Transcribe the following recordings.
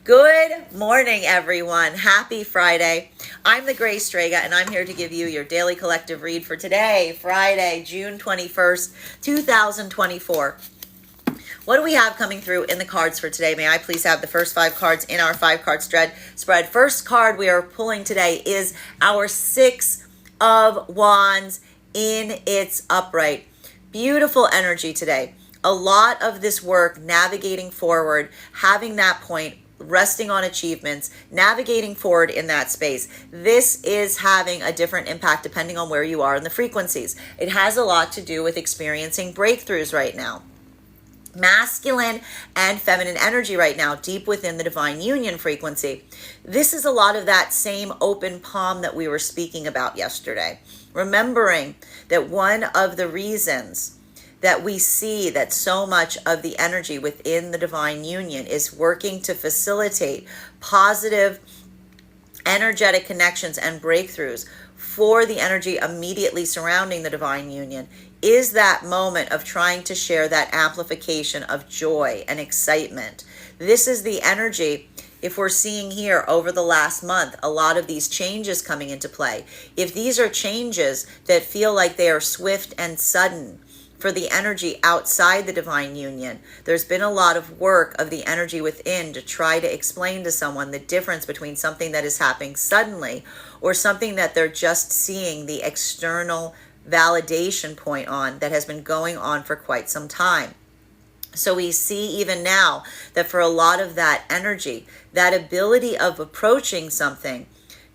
Good morning, everyone. Happy Friday. I'm the Gray Strega, and I'm here to give you your daily collective read for today, Friday, June 21st, 2024. What do we have coming through in the cards for today? May I please have the first 5 cards in our 5-card spread? First card we are pulling today is our 6 of Wands in its upright. Beautiful energy today. A lot of this work navigating forward, having that point, resting on achievements, navigating forward in that space. This is having a different impact depending on where you are in the frequencies. It has a lot to do with experiencing breakthroughs right now. Masculine and feminine energy right now, deep within the divine union frequency. This is a lot of that same open palm that we were speaking about yesterday. Remembering that one of the reasons that we see that so much of the energy within the divine union is working to facilitate positive energetic connections and breakthroughs for the energy immediately surrounding the divine union is that moment of trying to share that amplification of joy and excitement. This is the energy. If we're seeing here over the last month, a lot of these changes coming into play. If these are changes that feel like they are swift and sudden, for the energy outside the divine union, there's been a lot of work of the energy within to try to explain to someone the difference between something that is happening suddenly or something that they're just seeing the external validation point on that has been going on for quite some time. So we see even now that for a lot of that energy, that ability of approaching something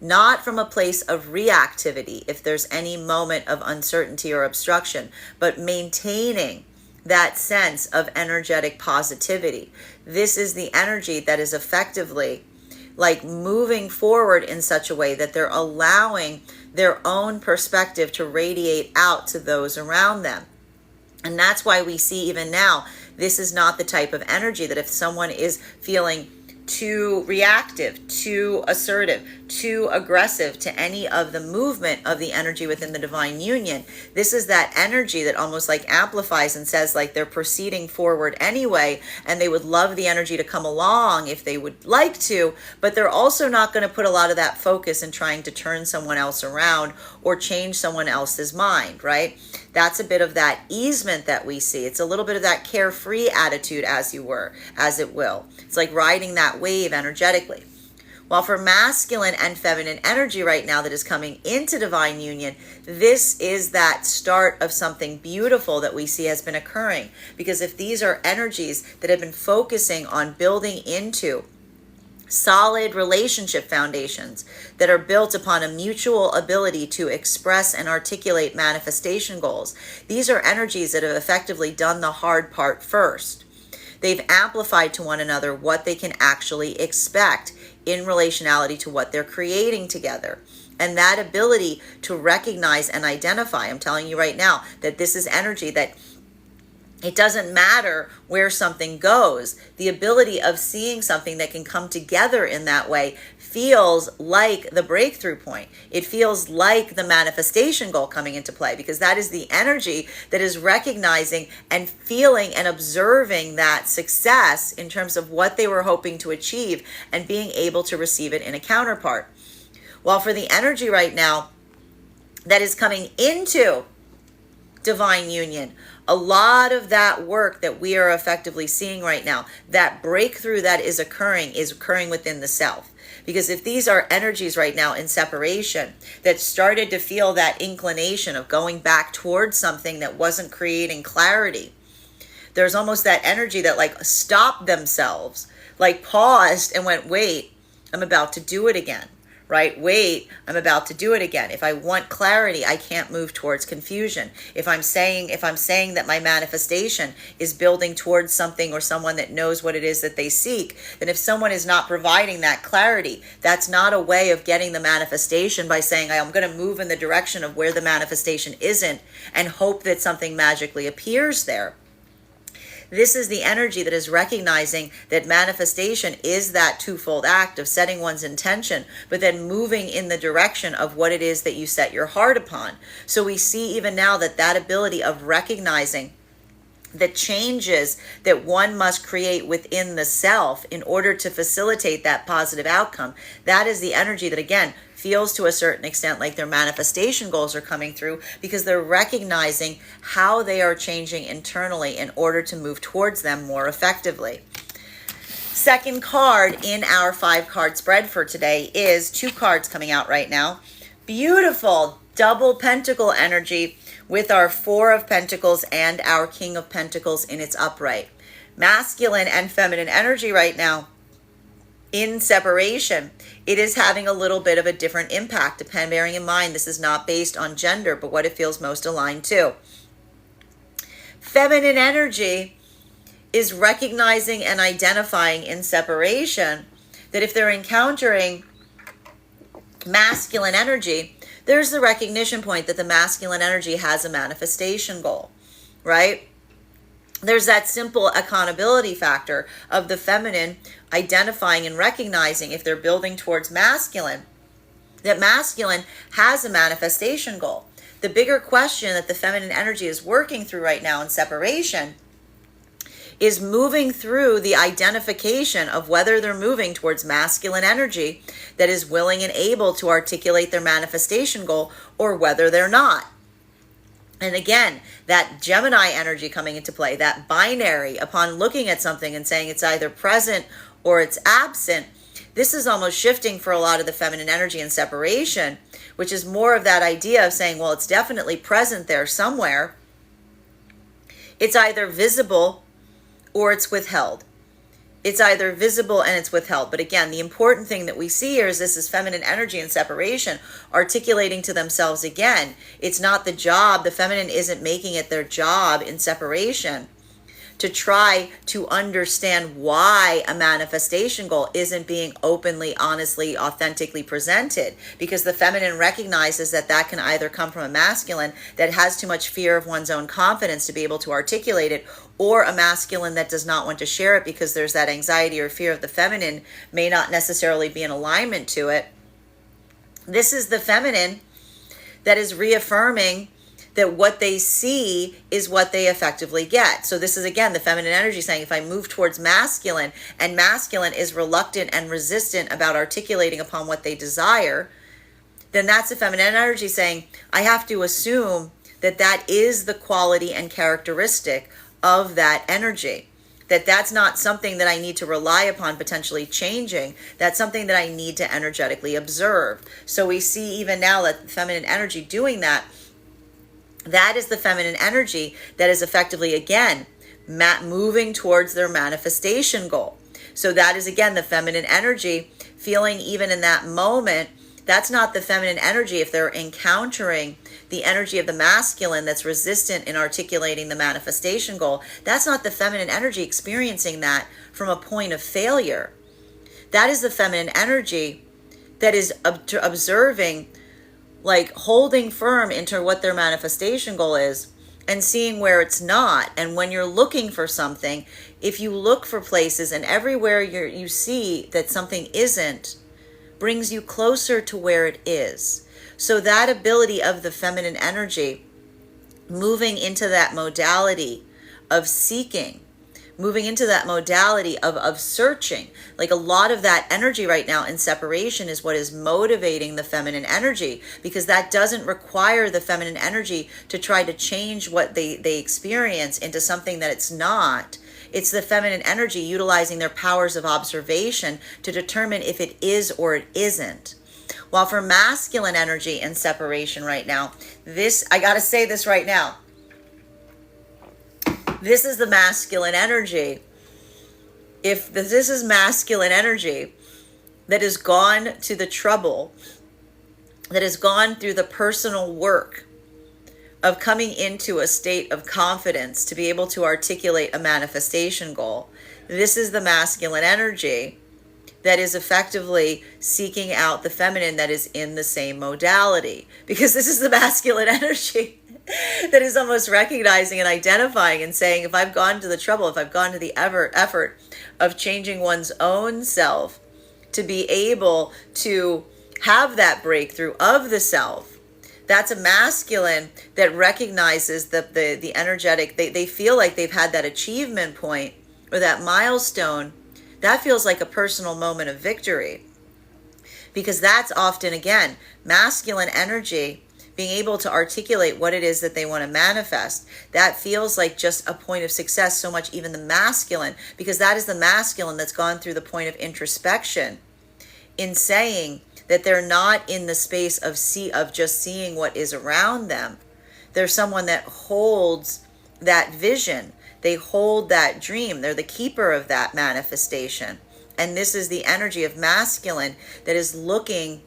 not from a place of reactivity, if there's any moment of uncertainty or obstruction, but maintaining that sense of energetic positivity. This is the energy that is effectively like moving forward in such a way that they're allowing their own perspective to radiate out to those around them. And that's why we see even now, this is not the type of energy that if someone is feeling too reactive, too assertive, too aggressive to any of the movement of the energy within the divine union. This is that energy that almost like amplifies and says like they're proceeding forward anyway, and they would love the energy to come along if they would like to, but they're also not going to put a lot of that focus in trying to turn someone else around or change someone else's mind, right? That's a bit of that easement that we see. It's a little bit of that carefree attitude, as it will. It's like riding that wave energetically. While for masculine and feminine energy right now that is coming into divine union, this is that start of something beautiful that we see has been occurring. Because if these are energies that have been focusing on building into solid relationship foundations that are built upon a mutual ability to express and articulate manifestation goals, these are energies that have effectively done the hard part first. They've amplified to one another what they can actually expect in relationality to what they're creating together. And that ability to recognize and identify, I'm telling you right now, that this is energy that it doesn't matter where something goes. The ability of seeing something that can come together in that way feels like the breakthrough point. It feels like the manifestation goal coming into play, because that is the energy that is recognizing and feeling and observing that success in terms of what they were hoping to achieve and being able to receive it in a counterpart. While for the energy right now that is coming into divine union, a lot of that work that we are effectively seeing right now, that breakthrough that is occurring within the self. Because if these are energies right now in separation that started to feel that inclination of going back towards something that wasn't creating clarity, there's almost that energy that like stopped themselves, like paused and went, wait, I'm about to do it again. Right? Wait, I'm about to do it again. If I want clarity, I can't move towards confusion. If I'm saying that my manifestation is building towards something or someone that knows what it is that they seek, then if someone is not providing that clarity, that's not a way of getting the manifestation by saying, I'm going to move in the direction of where the manifestation isn't and hope that something magically appears there. This is the energy that is recognizing that manifestation is that twofold act of setting one's intention, but then moving in the direction of what it is that you set your heart upon. So we see even now that ability of recognizing the changes that one must create within the self in order to facilitate that positive outcome. That is the energy that, again, feels to a certain extent like their manifestation goals are coming through, because they're recognizing how they are changing internally in order to move towards them more effectively. Second card in our 5-card spread for today is 2 cards coming out right now. Beautiful double pentacle energy with our 4 of Pentacles and our King of Pentacles in its upright. Masculine and feminine energy right now in separation. It is having a little bit of a different impact, bearing in mind this is not based on gender, but what it feels most aligned to. Feminine energy is recognizing and identifying in separation that if they're encountering masculine energy, there's the recognition point that the masculine energy has a manifestation goal, right? There's that simple accountability factor of the feminine identifying and recognizing, if they're building towards masculine, that masculine has a manifestation goal. The bigger question that the feminine energy is working through right now in separation is moving through the identification of whether they're moving towards masculine energy that is willing and able to articulate their manifestation goal, or whether they're not. And again, that Gemini energy coming into play, that binary, upon looking at something and saying it's either present or it's absent, this is almost shifting for a lot of the feminine energy in separation, which is more of that idea of saying, well, it's definitely present there somewhere. It's either visible or it's withheld. It's either visible and it's withheld. But again, the important thing that we see here is this is feminine energy in separation, articulating to themselves again. It's not the job. The feminine isn't making it their job in separation to try to understand why a manifestation goal isn't being openly, honestly, authentically presented, because the feminine recognizes that that can either come from a masculine that has too much fear of one's own confidence to be able to articulate it, or a masculine that does not want to share it because there's that anxiety or fear of the feminine may not necessarily be in alignment to it. This is the feminine that is reaffirming that what they see is what they effectively get. So this is, again, the feminine energy saying, if I move towards masculine, and masculine is reluctant and resistant about articulating upon what they desire, then that's the feminine energy saying, I have to assume that that is the quality and characteristic of that energy. That's not something that I need to rely upon potentially changing. That's something that I need to energetically observe. So we see even now that feminine energy doing that, that is the feminine energy that is effectively, again, moving towards their manifestation goal. So that is, again, the feminine energy feeling even in that moment. That's not the feminine energy if they're encountering the energy of the masculine that's resistant in articulating the manifestation goal. That's not the feminine energy experiencing that from a point of failure. That is the feminine energy that is observing, like holding firm into what their manifestation goal is and seeing where it's not. And when you're looking for something, if you look for places and everywhere you see that something isn't, brings you closer to where it is. So that ability of the feminine energy moving into that modality of seeking, moving into that modality of searching, like a lot of that energy right now in separation is what is motivating the feminine energy, because that doesn't require the feminine energy to try to change what they experience into something that it's not. It's the feminine energy utilizing their powers of observation to determine if it is or it isn't. While for masculine energy in separation right now, this, I got to say this right now, this is the masculine energy. If this is masculine energy that has gone to the trouble, that has gone through the personal work of coming into a state of confidence to be able to articulate a manifestation goal, this is the masculine energy that is effectively seeking out the feminine that is in the same modality. Because this is the masculine energy that is almost recognizing and identifying and saying, if I've gone to the trouble, if I've gone to the effort of changing one's own self to be able to have that breakthrough of the self, That's a masculine that recognizes the energetic, they feel like they've had that achievement point or that milestone. That feels like a personal moment of victory, because that's often, again, masculine energy being able to articulate what it is that they want to manifest. That feels like just a point of success, so much even the masculine, because that is the masculine that's gone through the point of introspection in saying that they're not in the space of just seeing what is around them. They're someone that holds that vision. They hold that dream. They're the keeper of that manifestation. And this is the energy of masculine that is looking,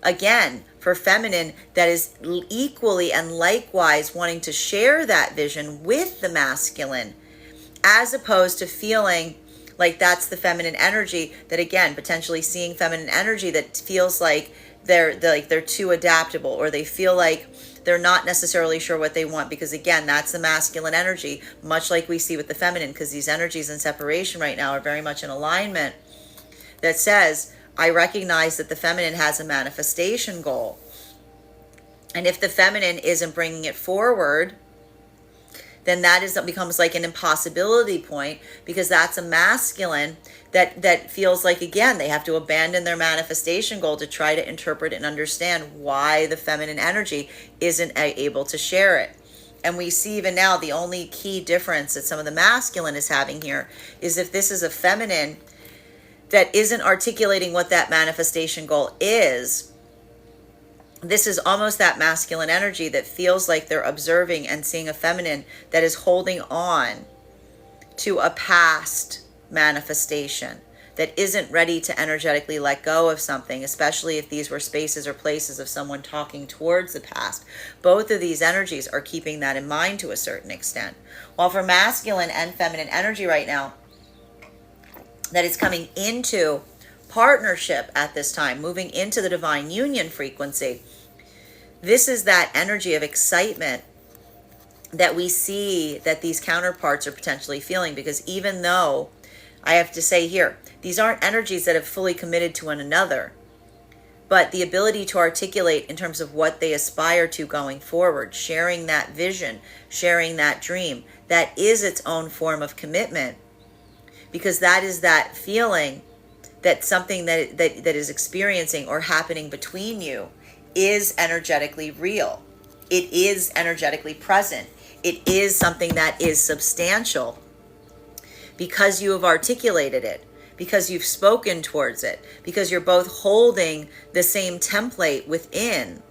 again, for feminine that is equally and likewise wanting to share that vision with the masculine, as opposed to feeling like that's the feminine energy that, again, potentially seeing feminine energy that feels like they're too adaptable, or they feel like they're not necessarily sure what they want, because, again, that's the masculine energy, much like we see with the feminine, because these energies in separation right now are very much in alignment, that says, I recognize that the feminine has a manifestation goal. And if the feminine isn't bringing it forward, then that becomes like an impossibility point, because that's a masculine that feels like, again, they have to abandon their manifestation goal to try to interpret and understand why the feminine energy isn't able to share it. And we see even now the only key difference that some of the masculine is having here is if this is a feminine that isn't articulating what that manifestation goal is, this is almost that masculine energy that feels like they're observing and seeing a feminine that is holding on to a past manifestation, that isn't ready to energetically let go of something, especially if these were spaces or places of someone talking towards the past. Both of these energies are keeping that in mind to a certain extent. While for masculine and feminine energy right now, that is coming into partnership at this time, moving into the divine union frequency. This is that energy of excitement that we see that these counterparts are potentially feeling, because even though, I have to say here, these aren't energies that have fully committed to one another, but the ability to articulate in terms of what they aspire to going forward, sharing that vision, sharing that dream, that is its own form of commitment, because that is that feeling that something that is experiencing or happening between you is energetically real. It is energetically present. It is something that is substantial, because you have articulated it, because you've spoken towards it, because you're both holding the same template within,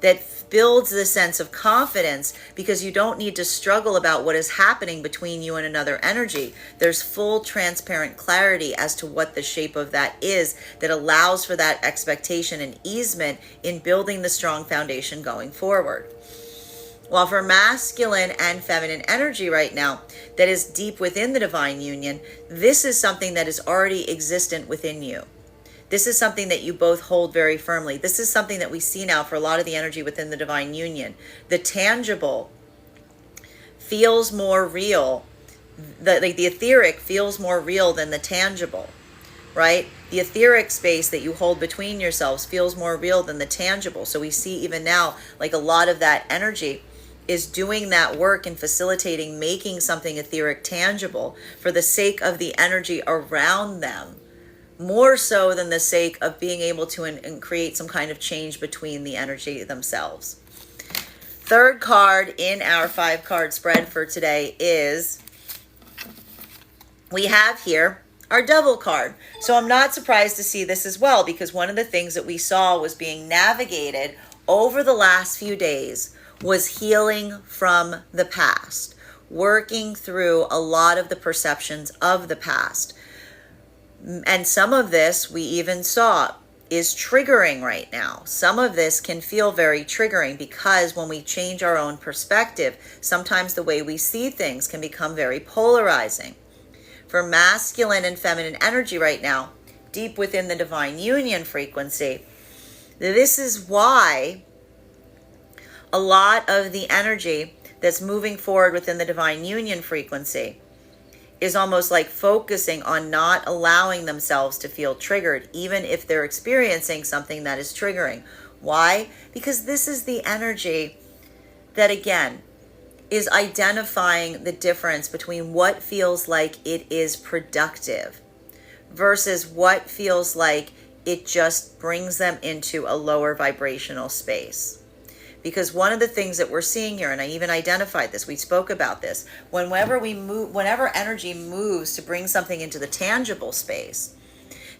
that builds the sense of confidence, because you don't need to struggle about what is happening between you and another energy. There's full transparent clarity as to what the shape of that is, that allows for that expectation and easement in building the strong foundation going forward. While for masculine and feminine energy right now, that is deep within the divine union, this is something that is already existent within you. This is something that you both hold very firmly. This is something that we see now for a lot of the energy within the divine union. The tangible feels more real. The etheric feels more real than the tangible, right? The etheric space that you hold between yourselves feels more real than the tangible. So we see even now, like, a lot of that energy is doing that work and facilitating making something etheric tangible for the sake of the energy around them, more so than the sake of being able to create some kind of change between the energy themselves. Third card in our 5-card spread for today is, we have here our Devil card. So I'm not surprised to see this as well, because one of the things that we saw was being navigated over the last few days was healing from the past, working through a lot of the perceptions of the past. And some of this we even saw is triggering right now. Some of this can feel very triggering, because when we change our own perspective, sometimes the way we see things can become very polarizing. For masculine and feminine energy right now, deep within the divine union frequency, this is why a lot of the energy that's moving forward within the divine union frequency is almost like focusing on not allowing themselves to feel triggered, even if they're experiencing something that is triggering. Why? Because this is the energy that, again, is identifying the difference between what feels like it is productive versus what feels like it just brings them into a lower vibrational space. Because one of the things that we're seeing here, and I even identified this, we spoke about this, whenever energy moves to bring something into the tangible space,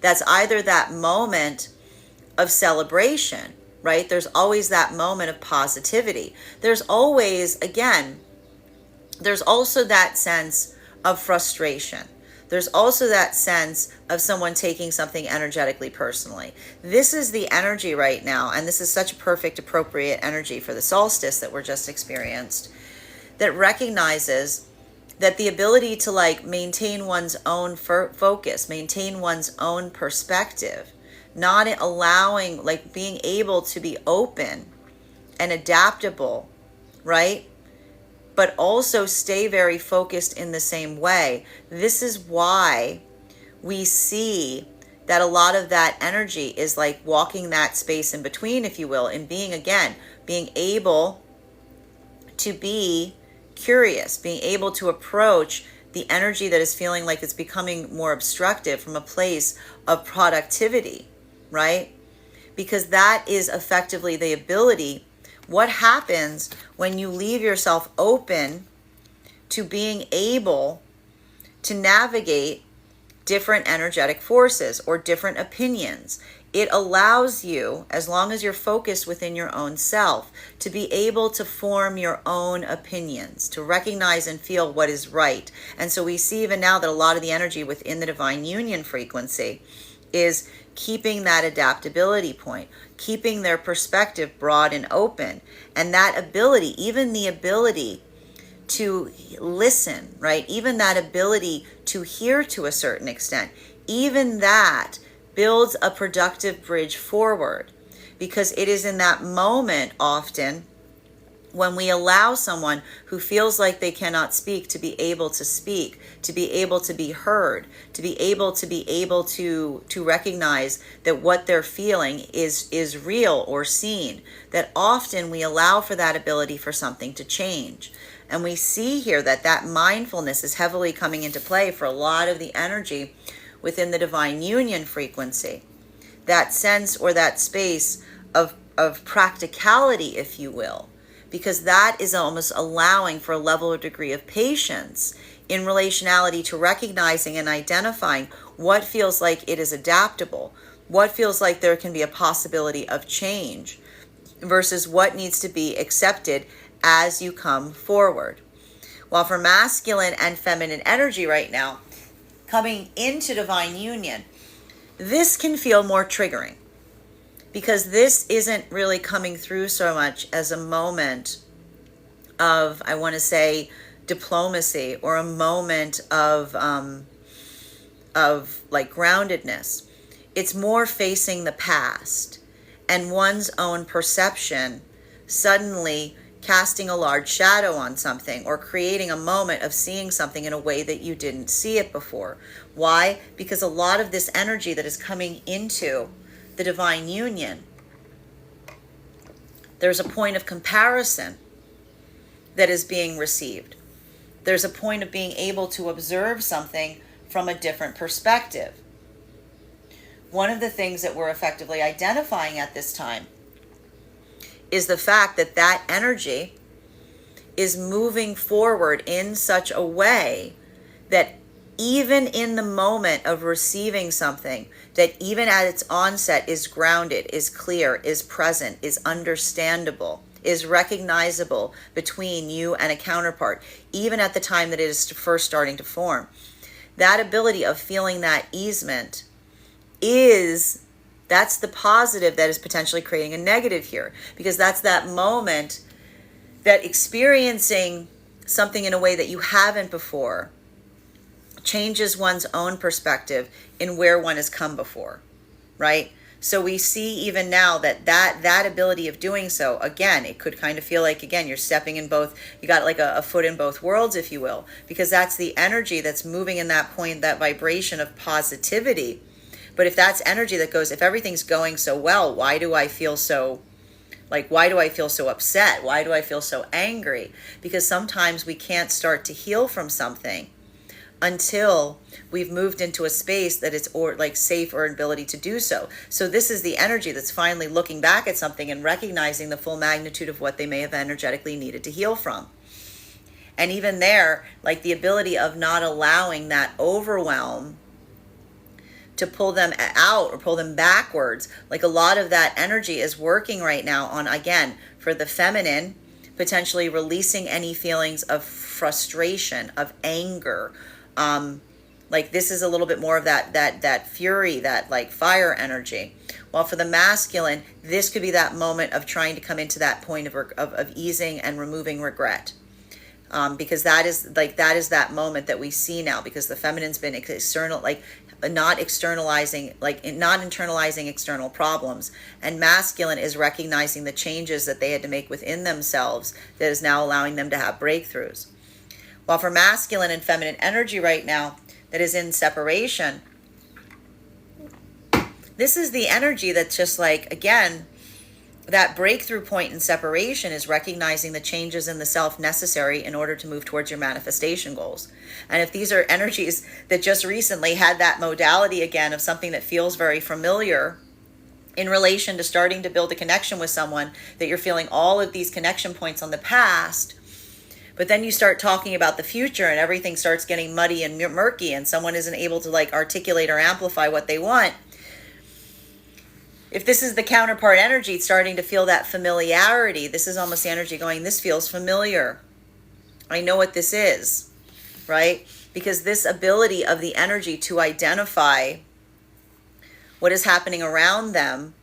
that's either that moment of celebration, right? There's always that moment of positivity. There's always, again, there's also that sense of frustration. There's also that sense of someone taking something energetically personally. This is the energy right now, and this is such a perfect, appropriate energy for the solstice that we're just experienced, that recognizes that the ability to maintain one's own focus, maintain one's own perspective, not allowing, being able to be open and adaptable, right? But also stay very focused in the same way. This is why we see that a lot of that energy is like walking that space in between, if you will, and being able to be curious, being able to approach the energy that is feeling like it's becoming more obstructive from a place of productivity, right? Because that is effectively the ability. What happens when you leave yourself open to being able to navigate different energetic forces or different opinions? It allows you, as long as you're focused within your own self, to be able to form your own opinions, to recognize and feel what is right. And so we see even now that a lot of the energy within the divine union frequency is keeping that adaptability point, keeping their perspective broad and open. And that ability, even the ability to listen, right? Even that ability to hear to a certain extent, even that builds a productive bridge forward. Because it is in that moment often when we allow someone who feels like they cannot speak to be able to speak, to be able to be heard, to be able to recognize that what they're feeling is real or seen, that often we allow for that ability for something to change. And we see here that mindfulness is heavily coming into play for a lot of the energy within the divine union frequency. That sense or that space of practicality, if you will, because that is almost allowing for a level or degree of patience in relationality to recognizing and identifying what feels like it is adaptable, what feels like there can be a possibility of change, versus what needs to be accepted as you come forward. While for masculine and feminine energy right now, coming into divine union, this can feel more triggering, because this isn't really coming through so much as a moment of, I want to say, diplomacy, or a moment of groundedness. It's more facing the past and one's own perception suddenly casting a large shadow on something, or creating a moment of seeing something in a way that you didn't see it before. Why? Because a lot of this energy that is coming into the divine union, there's a point of comparison that is being received. There's a point of being able to observe something from a different perspective. One of the things that we're effectively identifying at this time is the fact that energy is moving forward in such a way that even in the moment of receiving something, that even at its onset is grounded, is clear, is present, is understandable, is recognizable between you and a counterpart, even at the time that it is first starting to form. That ability of feeling that easement that's the positive that is potentially creating a negative here, because that's that moment that experiencing something in a way that you haven't before changes one's own perspective in where one has come before, right? So we see even now that ability of doing so, again, it could kind of feel like, again, you're stepping in both, you got like a foot in both worlds, if you will, because that's the energy that's moving in that point, that vibration of positivity. But if that's energy that goes, if everything's going so well, why do I feel so Like, why do I feel so upset? Why do I feel so angry? Because sometimes we can't start to heal from something until we've moved into a space that it's or like safe or ability to do so. So this is the energy that's finally looking back at something and recognizing the full magnitude of what they may have energetically needed to heal from. And even there, like the ability of not allowing that overwhelm to pull them out or pull them backwards. Like a lot of that energy is working right now on, again, for the feminine, potentially releasing any feelings of frustration, of anger. Like this is a little bit more of that fury, that like fire energy. While for the masculine, this could be that moment of trying to come into that point of easing and removing regret. Because that is that moment that we see now, because the feminine's been external, like not internalizing external problems, and masculine is recognizing the changes that they had to make within themselves that is now allowing them to have breakthroughs. While for masculine and feminine energy right now that is in separation, this is the energy that's just like, again, that breakthrough point in separation is recognizing the changes in the self necessary in order to move towards your manifestation goals. And if these are energies that just recently had that modality again of something that feels very familiar in relation to starting to build a connection with someone, that you're feeling all of these connection points on the past, but then you start talking about the future and everything starts getting muddy and murky and someone isn't able to like articulate or amplify what they want. If this is the counterpart energy, it's starting to feel that familiarity. This is almost the energy going, this feels familiar. I know what this is, right? Because this ability of the energy to identify what is happening around them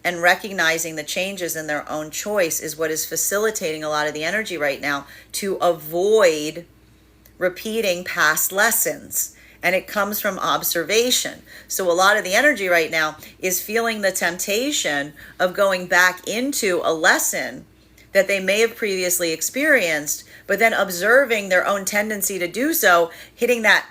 and recognizing the changes in their own choice is what is facilitating a lot of the energy right now to avoid repeating past lessons. And it comes from observation. So a lot of the energy right now is feeling the temptation of going back into a lesson that they may have previously experienced, but then observing their own tendency to do so. Hitting that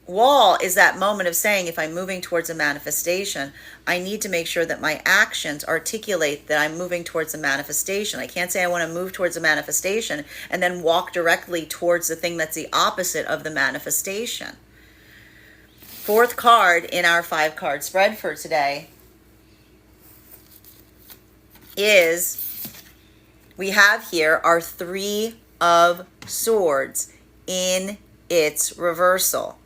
wall is that moment of saying, if I'm moving towards a manifestation, I need to make sure that my actions articulate that I'm moving towards a manifestation. I can't say I want to move towards a manifestation and then walk directly towards the thing that's the opposite of the manifestation. Fourth card in our 5-card spread for today is, we have here our 3 of Swords in its reversal.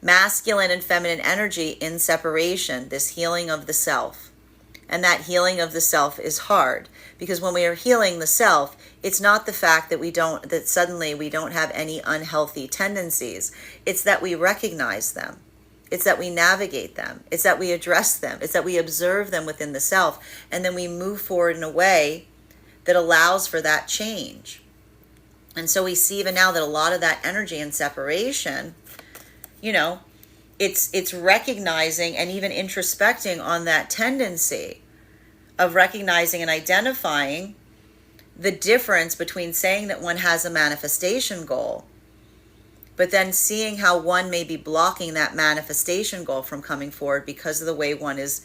Masculine and feminine energy in separation, this healing of the self. And that healing of the self is hard, because when we are healing the self, it's not the fact that suddenly we don't have any unhealthy tendencies. It's that we recognize them. It's that we navigate them. It's that we address them. It's that we observe them within the self. And then we move forward in a way that allows for that change. And so we see even now that a lot of that energy in separation, it's recognizing and even introspecting on that tendency of recognizing and identifying the difference between saying that one has a manifestation goal, but then seeing how one may be blocking that manifestation goal from coming forward because of the way one is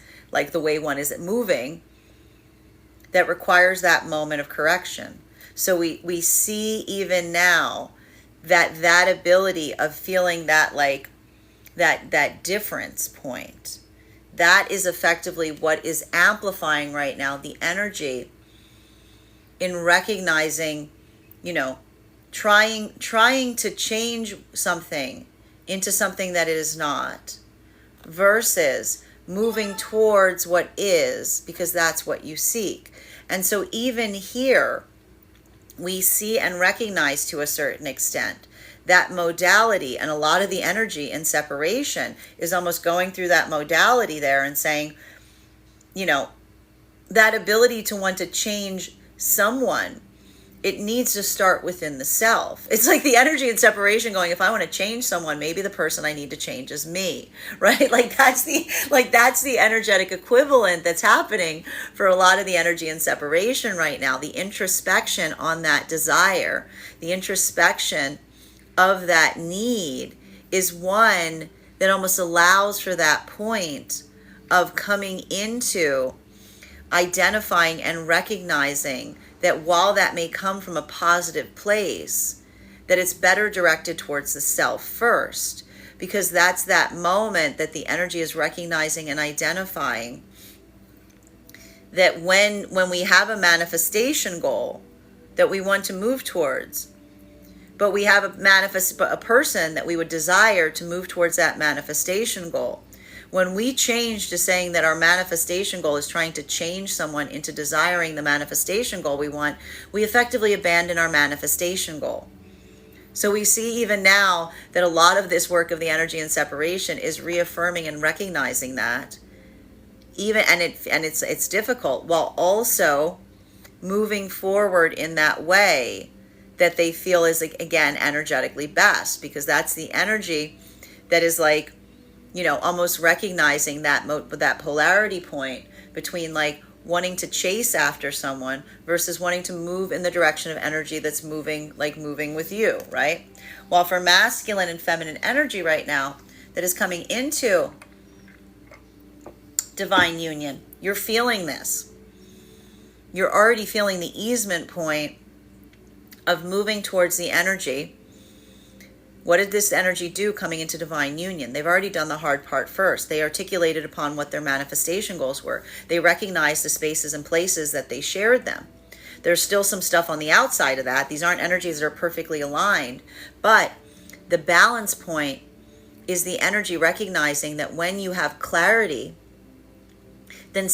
moving, that requires that moment of correction. So we see even now that ability of feeling that like that difference point, that is effectively what is amplifying right now the energy in recognizing, trying to change something into something that it is not, versus moving towards what is, because that's what you seek. And so even here, we see and recognize to a certain extent that modality, and a lot of the energy in separation is almost going through that modality there and saying, that ability to want to change someone, it needs to start within the self. It's like the energy in separation going, if I want to change someone, maybe the person I need to change is me, right? That's the energetic equivalent that's happening for a lot of the energy in separation right now. The introspection on that desire, the introspection of that need is one that almost allows for that point of coming into identifying and recognizing that while that may come from a positive place, that it's better directed towards the self first, because that's that moment that the energy is recognizing and identifying that when we have a manifestation goal that we want to move towards, but we have a person that we would desire to move towards that manifestation goal. When we change to saying that our manifestation goal is trying to change someone into desiring the manifestation goal we want, we effectively abandon our manifestation goal. So we see even now that a lot of this work of the energy and separation is reaffirming and recognizing that, it's difficult, while also moving forward in that way that they feel is, again, energetically best, because that's the energy that is like, almost recognizing that polarity point between like wanting to chase after someone versus wanting to move in the direction of energy that's moving with you, right? While for masculine and feminine energy right now that is coming into divine union, you're feeling this. You're already feeling the easement point of moving towards the energy. What did this energy do coming into divine union? They've already done the hard part first. They articulated upon what their manifestation goals were. They recognized the spaces and places that they shared them. There's still some stuff on the outside of that. These aren't energies that are perfectly aligned, but the balance point is the energy recognizing that when you have clarity, then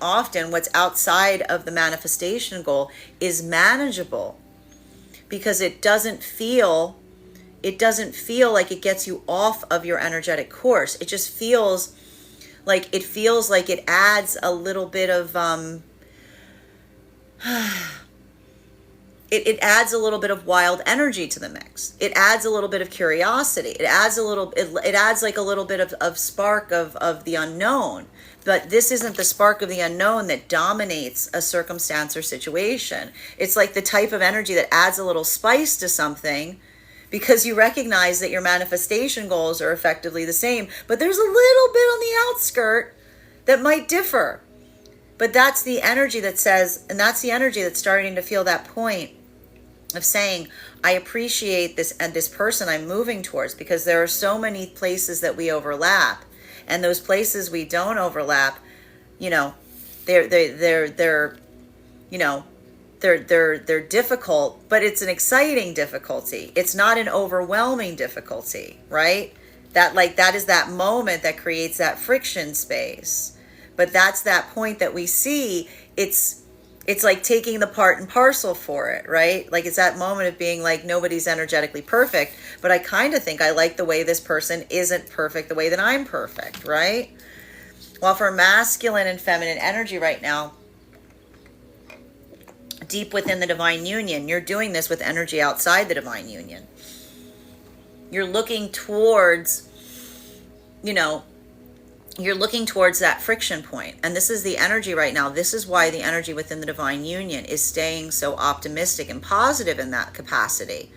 often what's outside of the manifestation goal is manageable, because it doesn't feel like it gets you off of your energetic course. It just feels like it adds a little bit of it adds a little bit of wild energy to the mix. It adds a little bit of curiosity. It adds like a little bit of spark of the unknown. But this isn't the spark of the unknown that dominates a circumstance or situation. It's like the type of energy that adds a little spice to something, because you recognize that your manifestation goals are effectively the same, but there's a little bit on the outskirt that might differ. But that's the energy that says, and that's the energy that's starting to feel that point of saying, I appreciate this and this person I'm moving towards, because there are so many places that we overlap. And those places we don't overlap, they're difficult, but it's an exciting difficulty. It's not an overwhelming difficulty, right? That is that moment that creates that friction space. But that's that point that we see. It's like taking the part and parcel for it, right? Like it's that moment of being like, nobody's energetically perfect, but I kind of think I like the way this person isn't perfect the way that I'm perfect, right? While for masculine and feminine energy right now, deep within the divine union, you're doing this with energy outside the divine union. You're looking towards, you're looking towards that friction point. And this is the energy right now. This is why the energy within the divine union is staying so optimistic and positive in that capacity.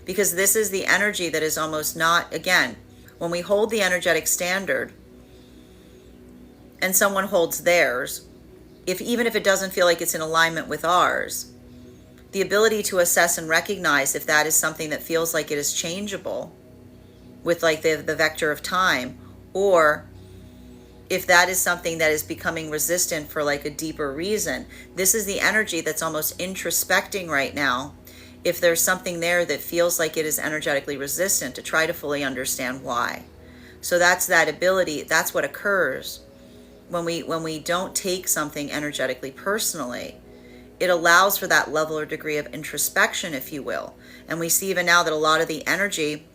Because this is the energy that is almost not, again, when we hold the energetic standard and someone holds theirs, even if it doesn't feel like it's in alignment with ours, the ability to assess and recognize if that is something that feels like it is changeable with like the vector of time, or if that is something that is becoming resistant for like a deeper reason. This is the energy that's almost introspecting right now. If there's something there that feels like it is energetically resistant, to try to fully understand why. So that's that ability. That's what occurs when we don't take something energetically personally. It allows for that level or degree of introspection, if you will. And we see even now that a lot of the energy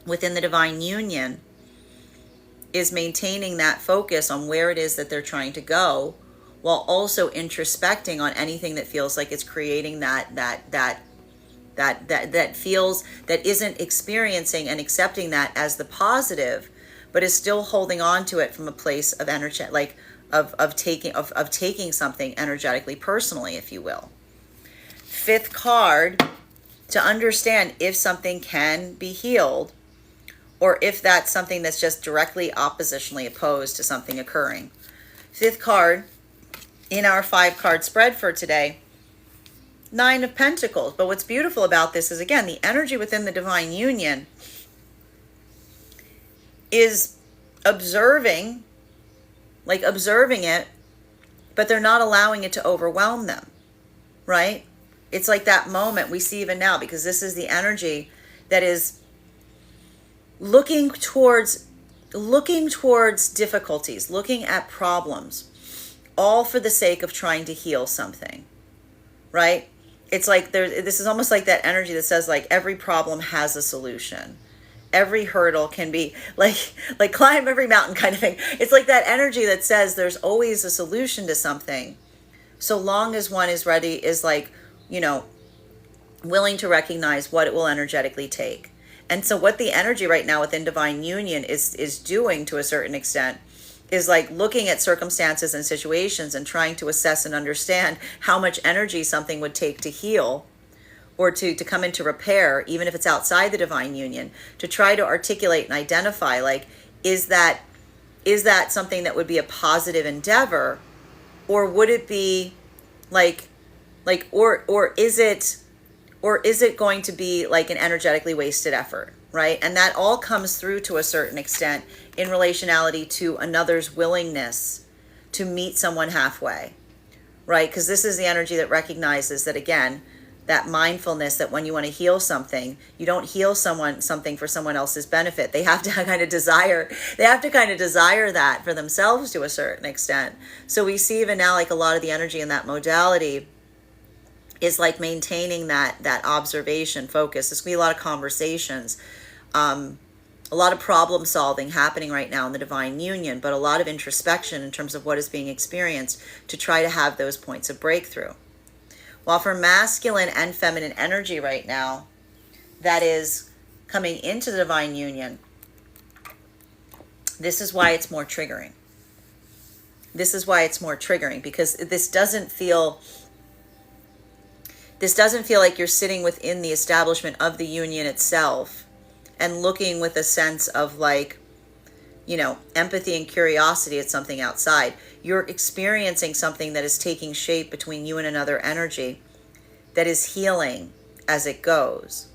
within the divine union is maintaining that focus on where it is that they're trying to go, while also introspecting on anything that feels like it's creating that feels, that isn't experiencing and accepting that as the positive, but is still holding on to it from a place of energy, like of taking something energetically personally, if you will. Fifth card, to understand if something can be healed, or if that's something that's just directly oppositionally opposed to something occurring. Fifth card in our 5-card spread for today, 9 of Pentacles. But what's beautiful about this is, again, the energy within the divine union is observing it, but they're not allowing it to overwhelm them, right? It's like that moment we see even now, because this is the energy that is looking towards difficulties, looking at problems, all for the sake of trying to heal something, right? It's like this is almost like that energy that says, like, every problem has a solution. Every hurdle can be like climb every mountain kind of thing. It's like that energy that says there's always a solution to something, so long as one is ready, is like, willing to recognize what it will energetically take. And so what the energy right now within divine union is doing to a certain extent is like looking at circumstances and situations and trying to assess and understand how much energy something would take to heal, or to come into repair, even if it's outside the divine union, to try to articulate and identify, like, is that something that would be a positive endeavor, or would it be or is it going to be like an energetically wasted effort, right? And that all comes through to a certain extent in relationality to another's willingness to meet someone halfway, right? Because this is the energy that recognizes that, again, that mindfulness, that when you want to heal something, you don't heal something for someone else's benefit. They have to kind of desire that for themselves to a certain extent. So we see even now, like, a lot of the energy in that modality is like maintaining that observation focus. There's gonna be a lot of conversations, a lot of problem solving happening right now in the divine union, but a lot of introspection in terms of what is being experienced to try to have those points of breakthrough. While for masculine and feminine energy right now, that is coming into the divine union, this is why it's more triggering. Because this doesn't feel like you're sitting within the establishment of the union itself and looking with a sense of, like, empathy and curiosity at something outside. You're experiencing something that is taking shape between you and another energy that is healing as it goes.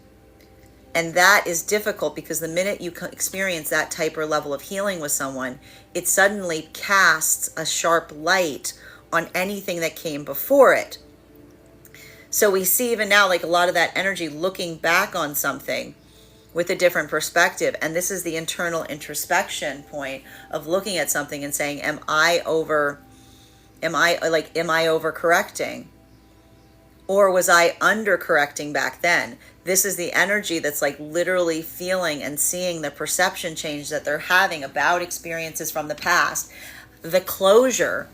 And that is difficult, because the minute you experience that type or level of healing with someone, it suddenly casts a sharp light on anything that came before it. So we see even now, like, a lot of that energy looking back on something with a different perspective. And this is the internal introspection point of looking at something and saying, am I overcorrecting? Or was I undercorrecting back then? This is the energy that's like literally feeling and seeing the perception change that they're having about experiences from the past. The closure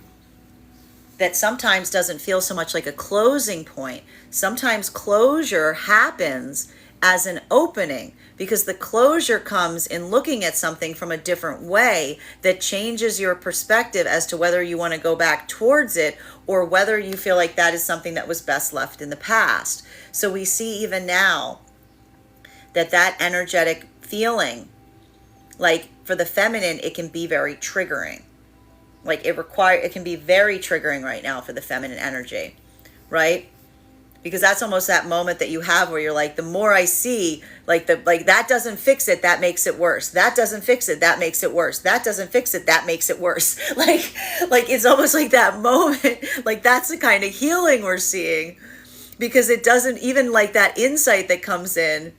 that sometimes doesn't feel so much like a closing point. Sometimes closure happens as an opening, because the closure comes in looking at something from a different way that changes your perspective as to whether you want to go back towards it, or whether you feel like that is something that was best left in the past. So we see even now that energetic feeling, like for the feminine, it can be very triggering. Like it can be very triggering right now for the feminine energy, right? Because that's almost that moment that you have where you're like, the more I see, like that doesn't fix it, that makes it worse. That doesn't fix it, that makes it worse. That doesn't fix it, that makes it worse. Like it's almost like that moment, like that's the kind of healing we're seeing, because it doesn't even, like, that insight that comes in,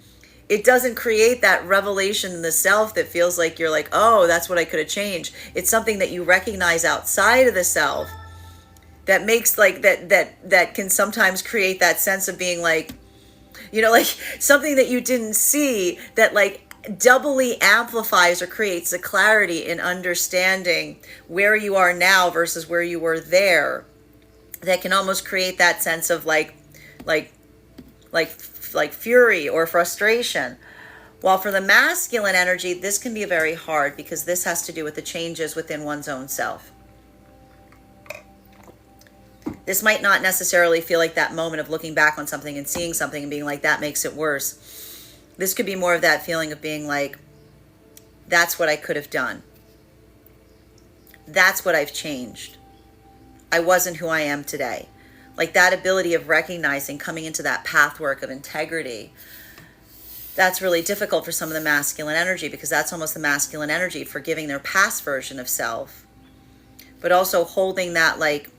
it doesn't create that revelation in the self that feels like you're like, oh, that's what I could have changed. It's something that you recognize outside of the self that makes like that can sometimes create that sense of being like, like something that you didn't see that like doubly amplifies or creates a clarity in understanding where you are now versus where you were there, that can almost create that sense of like fury or frustration. While for the masculine energy, this can be very hard, because this has to do with the changes within one's own self. This might not necessarily feel like that moment of looking back on something and seeing something and being like, that makes it worse. This could be more of that feeling of being like, that's what I could have done. That's what I've changed. I wasn't who I am today. Like that ability of recognizing, coming into that pathwork of integrity, that's really difficult for some of the masculine energy, because that's almost the masculine energy forgiving their past version of self, but also holding that, like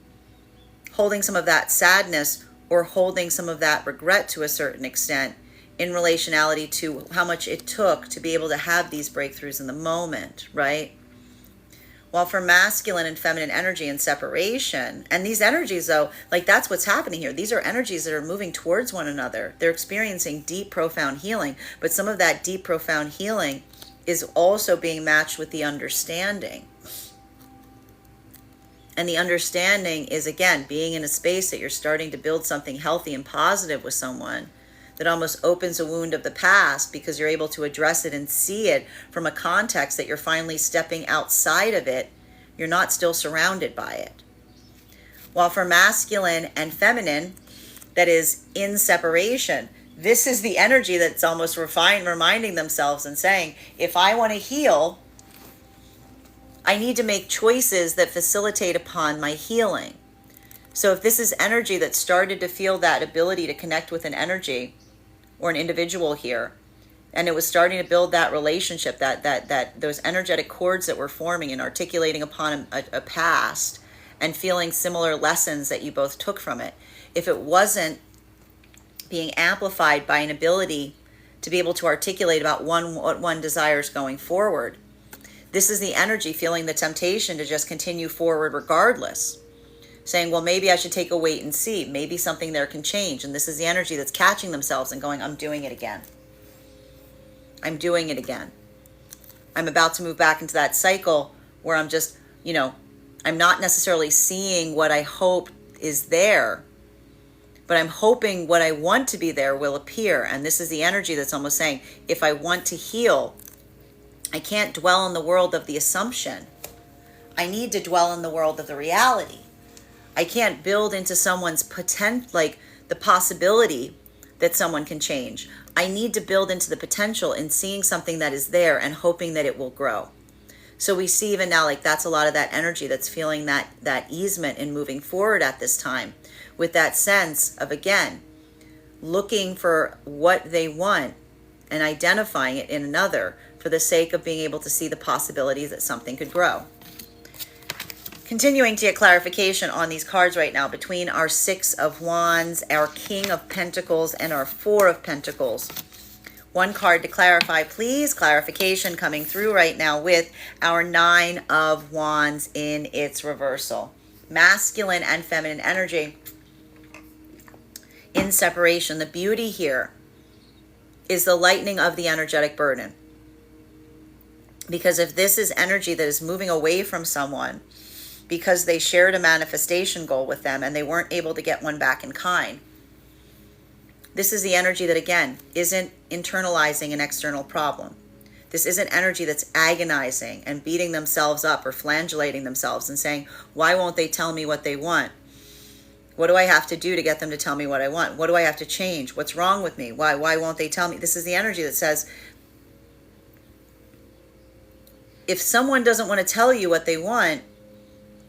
holding some of that sadness or holding some of that regret to a certain extent in relationality to how much it took to be able to have these breakthroughs in the moment, right? While for masculine and feminine energy and separation, and these energies though, like that's what's happening here. These are energies that are moving towards one another. They're experiencing deep, profound healing, but some of that deep, profound healing is also being matched with the understanding. And the understanding is, again, being in a space that you're starting to build something healthy and positive with someone that almost opens a wound of the past, because you're able to address it and see it from a context that you're finally stepping outside of it. You're not still surrounded by it. While for masculine and feminine, that is in separation, this is the energy that's almost reminding themselves and saying, if I want to heal, I need to make choices that facilitate upon my healing. So if this is energy that started to feel that ability to connect with an energy or an individual here, and it was starting to build that relationship, that those energetic cords that were forming and articulating upon a past and feeling similar lessons that you both took from it, if it wasn't being amplified by an ability to be able to articulate about what one desires going forward, this is the energy feeling the temptation to just continue forward regardless, saying, well, maybe I should take a wait and see. Maybe something there can change. And this is the energy that's catching themselves and going, I'm doing it again. I'm doing it again. I'm about to move back into that cycle where I'm just, I'm not necessarily seeing what I hope is there, but I'm hoping what I want to be there will appear. And this is the energy that's almost saying, if I want to heal, I can't dwell in the world of the assumption. I need to dwell in the world of the reality. I can't build into someone's potential, like the possibility that someone can change. I need to build into the potential in seeing something that is there and hoping that it will grow. So we see even now, like that's a lot of that energy that's feeling that easement in moving forward at this time, with that sense of, again, looking for what they want and identifying it in another for the sake of being able to see the possibilities that something could grow. Continuing to get clarification on these cards right now between our Six of Wands, our King of Pentacles, and our Four of Pentacles. One card to clarify, please. Clarification coming through right now with our Nine of Wands in its reversal. Masculine and feminine energy in separation. The beauty here is the lightening of the energetic burden. Because if this is energy that is moving away from someone because they shared a manifestation goal with them and they weren't able to get one back in kind, this is the energy that, again, isn't internalizing an external problem. This isn't energy that's agonizing and beating themselves up or flagellating themselves and saying, why won't they tell me what they want? What do I have to do to get them to tell me what I want? What do I have to change? What's wrong with me? Why won't they tell me? This is the energy that says, if someone doesn't want to tell you what they want,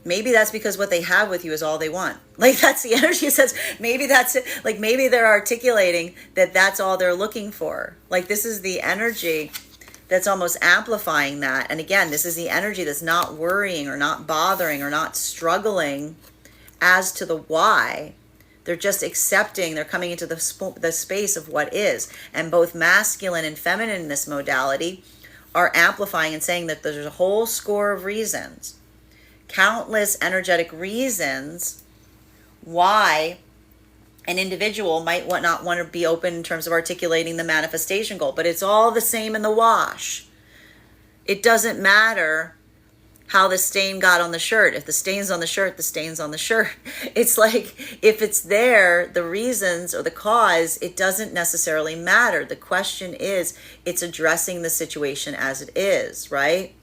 maybe that's because what they have with you is all they want. Like that's the energy that says, maybe that's it. Like maybe they're articulating that that's all they're looking for. Like this is the energy that's almost amplifying that. And again, this is the energy that's not worrying or not bothering or not struggling as to the why. They're just accepting, they're coming into the space of what is. And both masculine and feminine in this modality are amplifying and saying that there's a whole score of reasons, countless energetic reasons why an individual might not want to be open in terms of articulating the manifestation goal, but it's all the same in the wash. It doesn't matter how the stain got on the shirt. If the stain's on the shirt, the stain's on the shirt. It's like, if it's there, the reasons or the cause, it doesn't necessarily matter. The question is, it's addressing the situation as it is, right?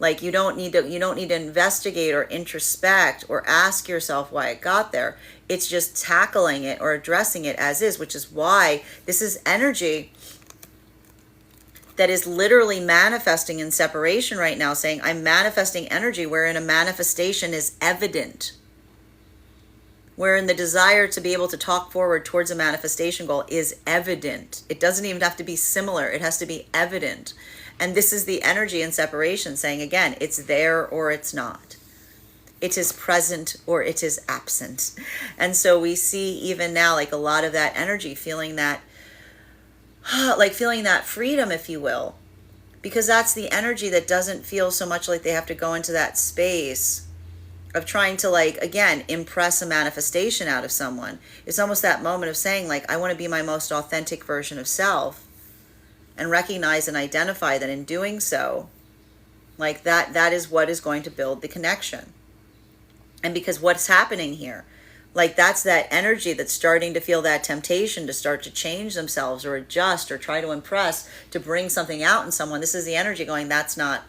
Like you don't need to investigate or introspect or ask yourself why it got there. It's just tackling it or addressing it as is, which is why this is energy that is literally manifesting in separation right now, saying, I'm manifesting energy wherein a manifestation is evident. wherein the desire to be able to talk forward towards a manifestation goal is evident. It doesn't even have to be similar. It has to be evident. And this is the energy in separation saying, again, it's there or it's not. It is present or it is absent. And so we see even now, like a lot of that energy, feeling that, like feeling that freedom, if you will, because that's the energy that doesn't feel so much like they have to go into that space of trying to, like, again, impress a manifestation out of someone. It's almost that moment of saying, like, I want to be my most authentic version of self, and recognize and identify that in doing so, like that is what is going to build the connection. And because what's happening here, like that's that energy that's starting to feel that temptation to start to change themselves or adjust or try to impress, to bring something out in someone. This is the energy going, that's not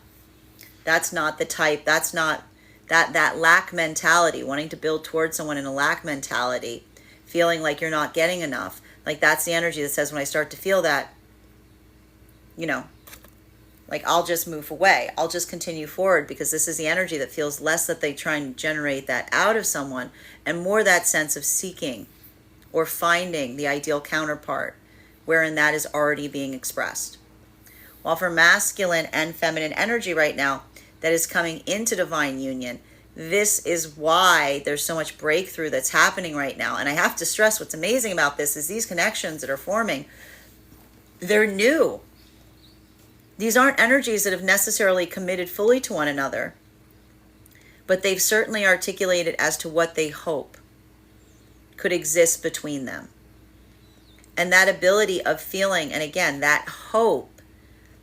the type, that's not that lack mentality, wanting to build towards someone in a lack mentality, feeling like you're not getting enough. Like that's the energy that says, when I start to feel that, you know, like I'll just move away. I'll just continue forward, because this is the energy that feels less that they try and generate that out of someone, and more that sense of seeking or finding the ideal counterpart, wherein that is already being expressed. While for masculine and feminine energy right now, that is coming into divine union, this is why there's so much breakthrough that's happening right now. And I have to stress, what's amazing about this is these connections that are forming, they're new. These aren't energies that have necessarily committed fully to one another, but they've certainly articulated as to what they hope could exist between them. And that ability of feeling, and again, that hope,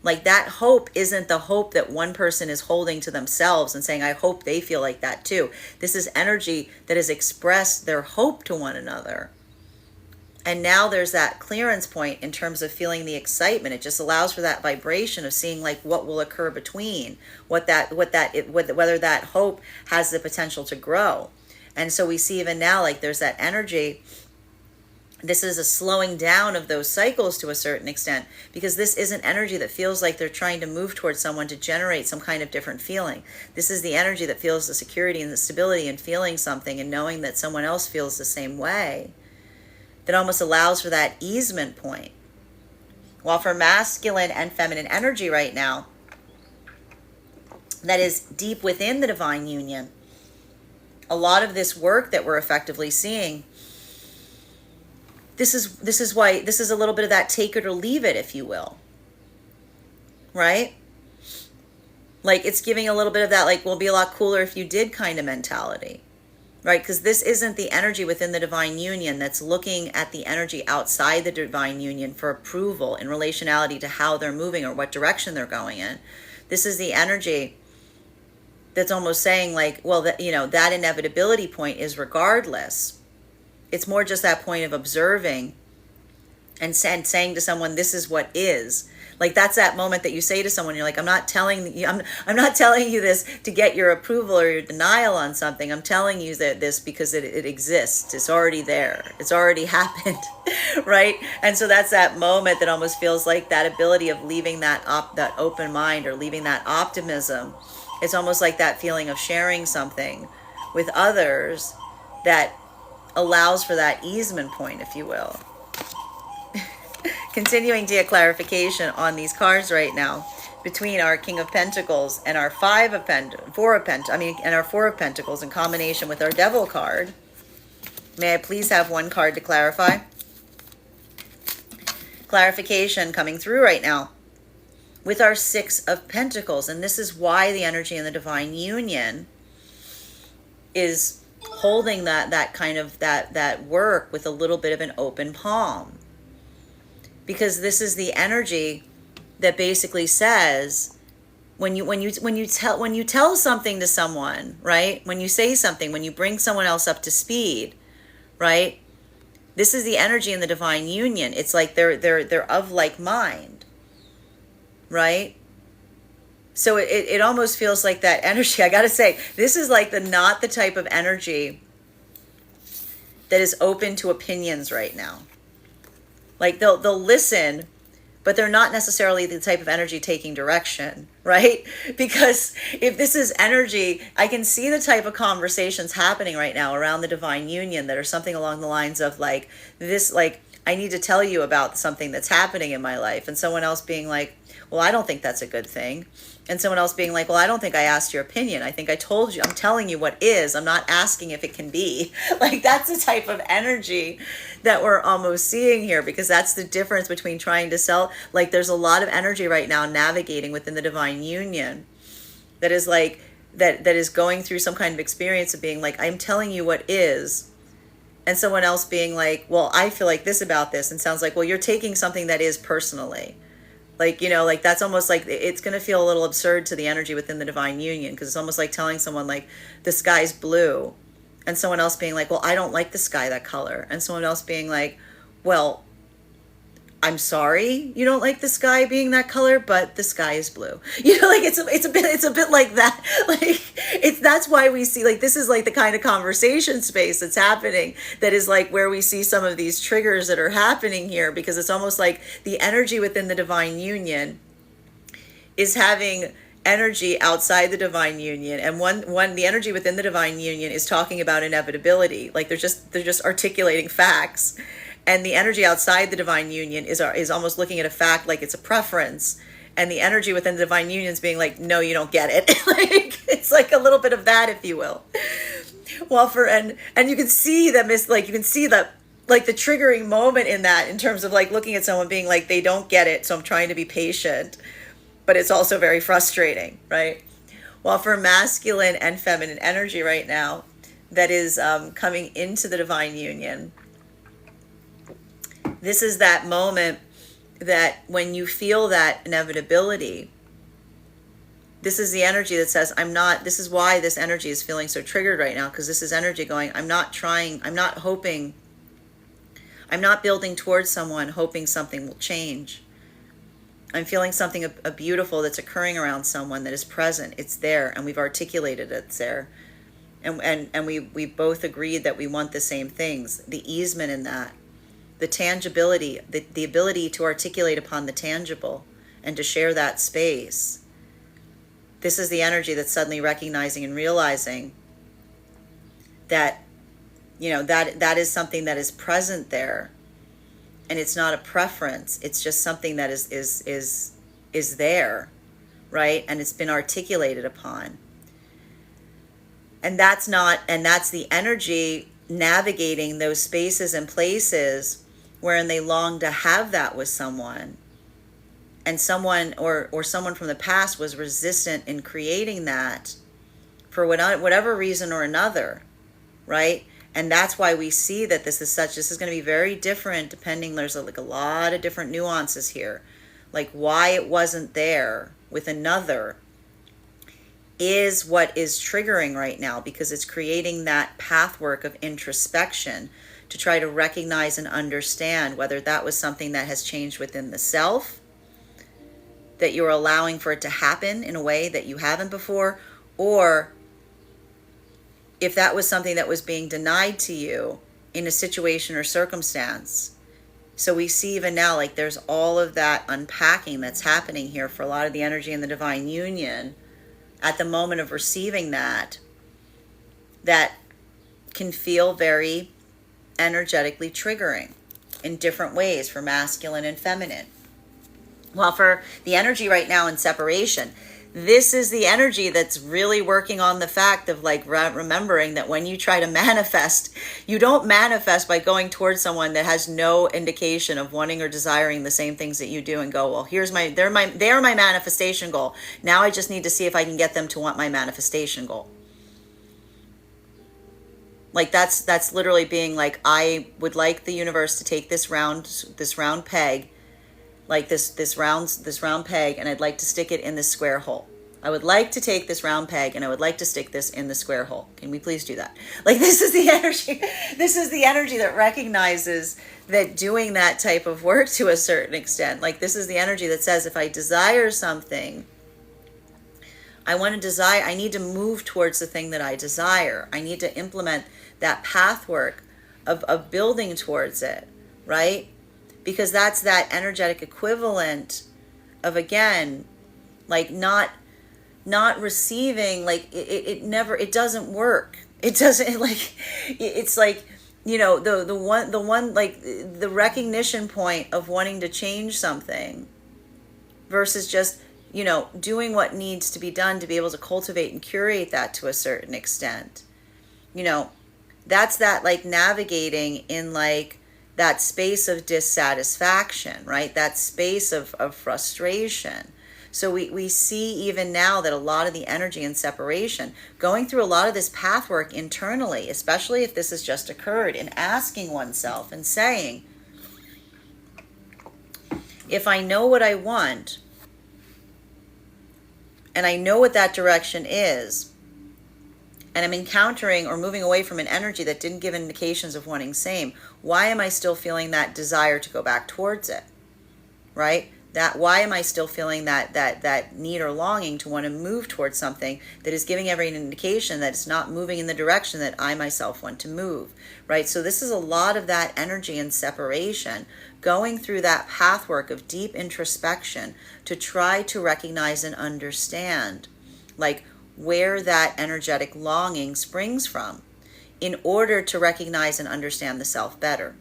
like that hope isn't the hope that one person is holding to themselves and saying, I hope they feel like that too. This is energy that has expressed their hope to one another. And now there's that clearance point in terms of feeling the excitement. It just allows for that vibration of seeing like what will occur between, whether that hope has the potential to grow. And so we see even now, like there's that energy. This is a slowing down of those cycles to a certain extent, because this isn't energy that feels like they're trying to move towards someone to generate some kind of different feeling. This is the energy that feels the security and the stability in feeling something and knowing that someone else feels the same way. That almost allows for that easement point. While for masculine and feminine energy right now, that is deep within the divine union, a lot of this work that we're effectively seeing, this is why this is a little bit of that take it or leave it, if you will. Right? Like it's giving a little bit of that, like, will be a lot cooler if you did kind of mentality. Right? Because this isn't the energy within the divine union that's looking at the energy outside the divine union for approval in relationality to how they're moving or what direction they're going in. This is the energy that's almost saying like, well, that, you know, that inevitability point is regardless. It's more just that point of observing and saying to someone, this is what is. Like that's that moment that you say to someone, you're like, I'm not telling you this to get your approval or your denial on something. I'm telling you that this because it exists. It's already there. It's already happened, right? And so that's that moment that almost feels like that ability of leaving that open mind or leaving that optimism. It's almost like that feeling of sharing something with others that allows for that easement point, if you will. Continuing to get clarification on these cards right now between our King of Pentacles and our Four of Pentacles in combination with our Devil card. May I please have one card to clarify? Clarification coming through right now with our Six of Pentacles, and this is why the energy in the divine union is holding that kind of that work with a little bit of an open palm. Because this is the energy that basically says when you tell something to someone, right? When you say something, when you bring someone else up to speed, right? This is the energy in the divine union. It's like they're of like mind, right? So it almost feels like that energy. I gotta say, this is like not the type of energy that is open to opinions right now. Like they'll listen, but they're not necessarily the type of energy taking direction, right? Because if this is energy, I can see the type of conversations happening right now around the divine union that are something along the lines of like this, like, I need to tell you about something that's happening in my life, and someone else being like, well, I don't think that's a good thing. And someone else being like, well, I don't think I asked your opinion. I think I told you, I'm telling you what is. I'm not asking if it can be. Like, that's the type of energy that we're almost seeing here, because that's the difference between trying to sell. Like, there's a lot of energy right now navigating within the divine union that is like, that is going through some kind of experience of being like, I'm telling you what is. And someone else being like, well, I feel like this about this. And sounds like, well, you're taking something that is personally. Like, you know, like that's almost like it's going to feel a little absurd to the energy within the divine union, because it's almost like telling someone like the sky's blue, and someone else being like, well, I don't like the sky that color. And someone else being like, well, I'm sorry you don't like the sky being that color, but the sky is blue. You know, like it's a bit like that. Like that's why we see, like, this is like the kind of conversation space that's happening, that is like where we see some of these triggers that are happening here, because it's almost like the energy within the divine union is having energy outside the divine union, and one the energy within the divine union is talking about inevitability. Like they're just articulating facts. And the energy outside the divine union is almost looking at a fact like it's a preference. And the energy within the divine union is being like, no, you don't get it. Like, it's like a little bit of that, if you will. Well, and you can see that, you can see that, like the triggering moment in that, in terms of like looking at someone being like, they don't get it, so I'm trying to be patient. But it's also very frustrating, right? Well, for masculine and feminine energy right now, that is coming into the divine union, this is that moment that when you feel that inevitability, this is the energy that says, this is why this energy is feeling so triggered right now, because this is energy going, I'm not hoping, I'm not building towards someone hoping something will change. I'm feeling something a beautiful that's occurring around someone that is present. It's there, and we've articulated it's there. And we both agreed that we want the same things. The easement in that, the tangibility, the ability to articulate upon the tangible and to share that space. This is the energy that's suddenly recognizing and realizing that, you know, that is something that is present there, and it's not a preference. It's just something that is there, right? And it's been articulated upon. And that's the energy navigating those spaces and places wherein they long to have that with someone, and someone or someone from the past was resistant in creating that for whatever reason or another, right? And that's why we see that this is going to be very different depending. There's like a lot of different nuances here, like why it wasn't there with another is what is triggering right now, because it's creating that pathwork of introspection to try to recognize and understand whether that was something that has changed within the self, that you're allowing for it to happen in a way that you haven't before, or if that was something that was being denied to you in a situation or circumstance. So we see even now, like there's all of that unpacking that's happening here for a lot of the energy in the divine union at the moment of receiving that can feel very energetically triggering in different ways for masculine and feminine. Well, for the energy right now in separation, this is the energy that's really working on the fact of like remembering that when you try to manifest, you don't manifest by going towards someone that has no indication of wanting or desiring the same things that you do and go, well, they're my manifestation goal. Now I just need to see if I can get them to want my manifestation goal. Like that's literally being like, I would like the universe to take this round peg, like this round peg, and I'd like to stick it in this square hole. I would like to take this round peg and I would like to stick this in the square hole. Can we please do that? Like this is the energy. This is the energy that recognizes that doing that type of work to a certain extent. Like this is the energy that says, if I desire something, I need to move towards the thing that I desire. I need to implement that pathwork of building towards it, right? because that's that energetic equivalent of, again, like not receiving, like it never, it doesn't work. It doesn't, like, it's like, the one like the recognition point of wanting to change something versus just, doing what needs to be done to be able to cultivate and curate that to a certain extent. That's that, like, navigating in, like, that space of dissatisfaction, right? That space of frustration. So we see even now that a lot of the energy and separation, going through a lot of this path work internally, especially if this has just occurred, and asking oneself and saying, if I know what I want, and I know what that direction is, and I'm encountering or moving away from an energy that didn't give indications of wanting same, why am I still feeling that desire to go back towards it, right? Why am I still feeling that need or longing to want to move towards something that is giving every indication that it's not moving in the direction that I myself want to move, right? So this is a lot of that energy and separation, going through that pathwork of deep introspection to try to recognize and understand, like, where that energetic longing springs from, in order to recognize and understand the self better.